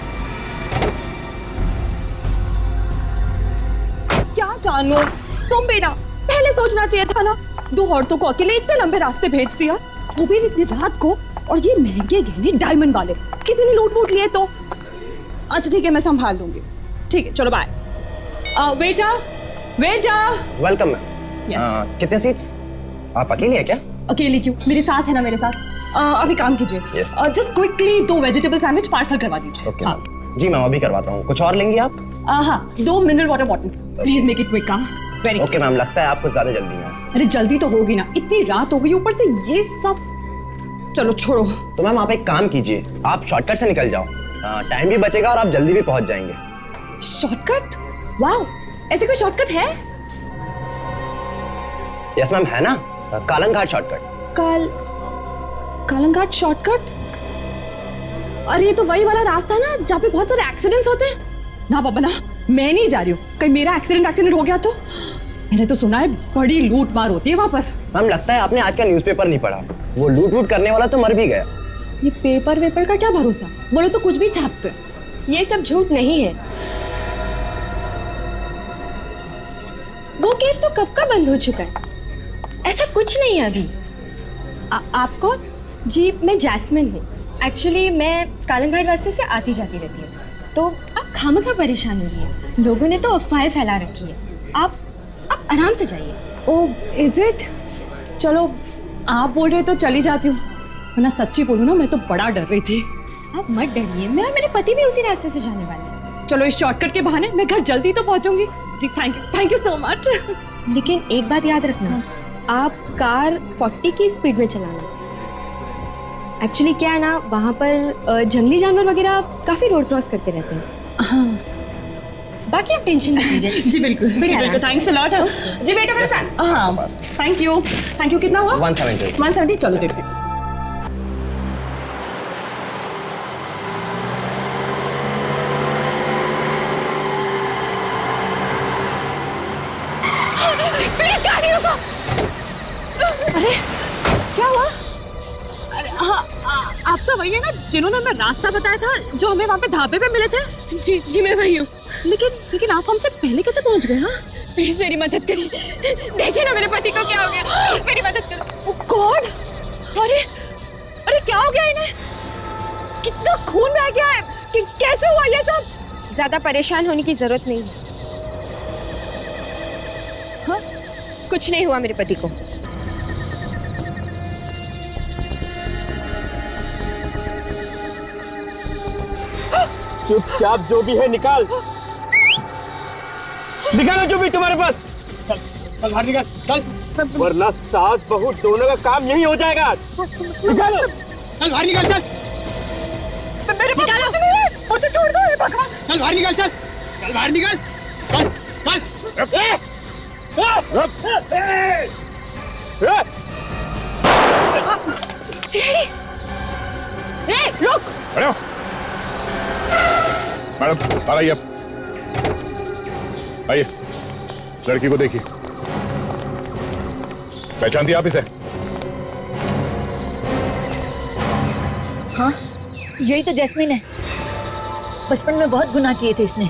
क्या जानो तुम बेटा, पहले सोचना चाहिए था ना। 2 औरतों को अकेले इतने लंबे रास्ते भेज दिया, वो भी इतनी रात को, और ये महंगे गहने डायमंड वाले। किसी ने लूट लिए तो? अच्छा ठीक है, मैं संभाल लूंगी। ठीक है, चलो बाय। बेटा वेलकम मैम। कितने सीट्स? आप अकेली हैं क्या? अकेली क्यों, मेरी सास है ना मेरे साथ। अभी काम कीजिए, just quickly 2 vegetable sandwich parcel करवा दीजिए। ओके जी मैम, अभी करवाता हूँ। कुछ और लेंगी आप? हाँ, 2 mineral water bottles, please make it quick. Very okay ma'am, लगता है आपको ज्यादा जल्दी है। अरे जल्दी तो होगी ना, इतनी रात हो गई, ऊपर से ये सब। चलो छोड़ो। तो मैम आप एक काम कीजिए, आप शॉर्टकट से निकल जाओ, टाइम भी बचेगा और आप जल्दी भी पहुंच जाएंगे। शॉर्टकट? वाओ, ऐसे कोई शॉर्टकट है? यस मैम, है ना, कालंघाट शॉर्टकट। कालंघाट शॉर्टकट? अरे ये तो वही वाला रास्ता ना जहाँ पे बहुत सारे एक्सीडेंट्स होते हैं ना। बाबा ना, मैं नहीं जा रही हूँ, कहीं मेरा एक्सीडेंट हो गया तो। मैंने तो सुना है बड़ी लूट मार होती है वहां पर। मैम लगता है आपने आज का न्यूज़पेपर नहीं पढ़ा, वो लूट करने वाला तो मर भी गया। ये पेपर वेपर का क्या भरोसा, बोलो तो कुछ भी छापते। ये सब झूठ नहीं है। वो केस तो कब का बंद हो चुका है, ऐसा कुछ नहीं है अभी। आपको जी मैं जैस्मिन हूँ। एक्चुअली मैं कालंघाट रास्ते से आती जाती रहती हूँ, तो आप खामखा परेशान हो रही हैं। लोगों ने तो अफवाहें फैला रखी है। आप आराम से जाइए। Oh is it? चलो आप बोल रहे तो चली जाती हूँ, वरना सच्ची बोलूँ ना मैं तो बड़ा डर रही थी। आप मत डरिए, मैं और मेरे पति भी उसी रास्ते से जाने वाले हैं। चलो इस शॉर्टकट के बहाने मैं घर जल्दी तो पहुँचूंगी। जी थैंक यू सो मच। लेकिन एक बात याद रखना, आप कार 40 की स्पीड में चलाना। एक्चुअली क्या है ना, वहाँ पर जंगली जानवर वगैरह काफ़ी रोड क्रॉस करते रहते हैं। हाँ, बाकी आप टेंशन नहीं लीजिए। जी बिल्कुल थैंक्स अ लॉट। जी बेटा मेरे साथ। हाँ बस थैंक यू कितना हुआ? 170। चलो देखते हैं। प्लीज गाड़ी रुको। अरे क्या हुआ? अरे हाँ आप तो वही है ना जिन्होंने हमें रास्ता बताया था, जो हमें वहाँ पे ढाबे पे मिले थे? जी मैं वही हूँ। लेकिन आप हमसे पहले कैसे पहुँच गए? हाँ प्लीज मेरी मदद करिए। देखिए ना मेरे पति को क्या हो गया, प्लीज मेरी मदद करो। ओह गॉड! अरे क्या हो गया इन्हें? कितना खून बह गया है? कैसे हुआ ये सब? ज्यादा परेशान होने की जरूरत नहीं है। हाँ? कुछ नहीं हुआ मेरे पति को। चुपचाप जो भी है निकाल जो भी तुम्हारे पास। चल बाहर निकाल, चल, वरना सास बहू दोनों का काम यही हो जाएगा। निकालो, चल बाहर निकाल, चल। मेरे पास कुछ नहीं है, मुझे छोड़ दो ये भगवान। चल बाहर निकाल, चल बाहर निकाल, सीढ़ी। रुक। मैडम बाहर आइए, आइए। इस लड़की को देखिए, पहचानती आप इसे? हाँ यही तो जैस्मिन है। बचपन में बहुत गुनाह किए थे इसने,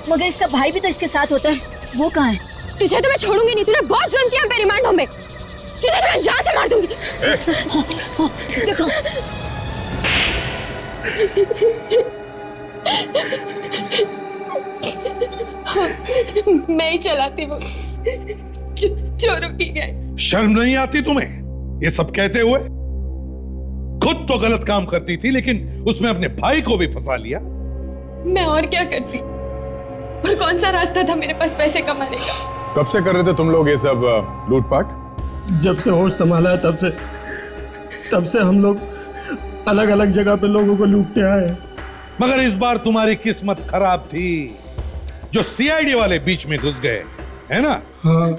मगर इसका भाई भी तो इसके साथ होता है। वो कहाँ है? तुझे तो मैं छोड़ूंगी नहीं। तूने बहुत जुल्म किया मेरे रिमांड होम में। तुझे तो मैं जान से मार दूंगी। देखो मैं ही चलाती हूँ, चोरों की गई। शर्म नहीं आती तुम्हें ये सब कहते हुए? खुद तो गलत काम करती थी, लेकिन उसमें अपने भाई को भी फंसा लिया। मैं और क्या करती, और कौन सा रास्ता था मेरे पास पैसे कमाने का? कब से कर रहे थे तुम लोग ये सब लूटपाट? जब से होश संभाला है तब से हम लोग अलग अलग जगह पे लोगों को लूटते आए। मगर इस बार तुम्हारी किस्मत खराब थी, जो सीआईडी वाले बीच में घुस गए, है ना? हाँ,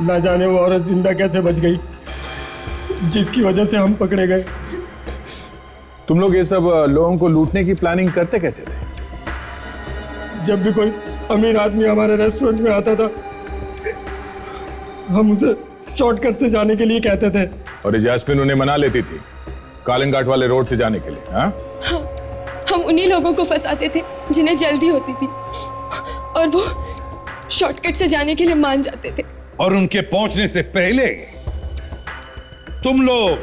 ना जाने वो औरत जिंदा कैसे बच गई, जिसकी वजह से हम पकड़े गए। तुम लोग ये सब लोगों को लूटने की प्लानिंग करते कैसे थे? जब भी कोई अमीर आदमी हमारे रेस्टोरेंट में आता था, हम उसे शॉर्टकट से जाने के लिए कहते थे। और जैस्मिन उन्हें मना लेती थी कालंघाट वाले रोड से जाने के लिए। हाँ? हम उन्हीं लोगों को फंसाते थे जिन्हें जल्दी होती थी, और वो शॉर्टकट से जाने के लिए मान जाते थे। और उनके पहुंचने से पहले तुम लोग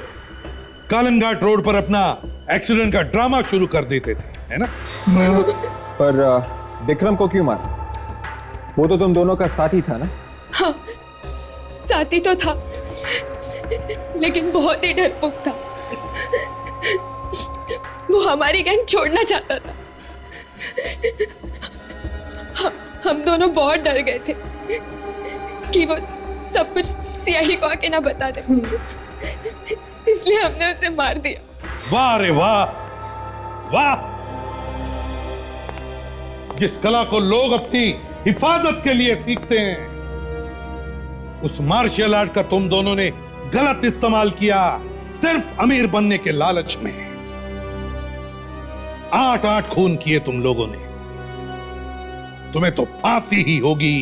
कालंघाट रोड पर अपना एक्सीडेंट का ड्रामा शुरू कर देते थे, है ना? पर विक्रम को क्यों मारा? वो तो तुम दोनों का साथी था ना? हाँ साथी तो था, लेकिन बहुत ही डरपोक था। वो हमारी गैंग छोड़ना चाहता था। हम दोनों बहुत डर गए थे कि वो सब कुछ सीआईडी को आके ना बता दे, इसलिए हमने उसे मार दिया। वाह रे वाह, वाह! जिस कला को लोग अपनी हिफाजत के लिए सीखते हैं, उस मार्शल आर्ट का तुम दोनों ने गलत इस्तेमाल किया, सिर्फ अमीर बनने के लालच में। 8 खून किए तुम लोगों ने, तुम्हें तो फांसी ही होगी।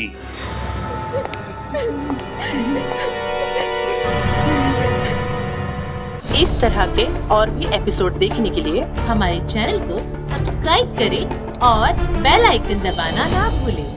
इस तरह के और भी एपिसोड देखने के लिए हमारे चैनल को सब्सक्राइब करें और बेल आइकन दबाना ना भूलें।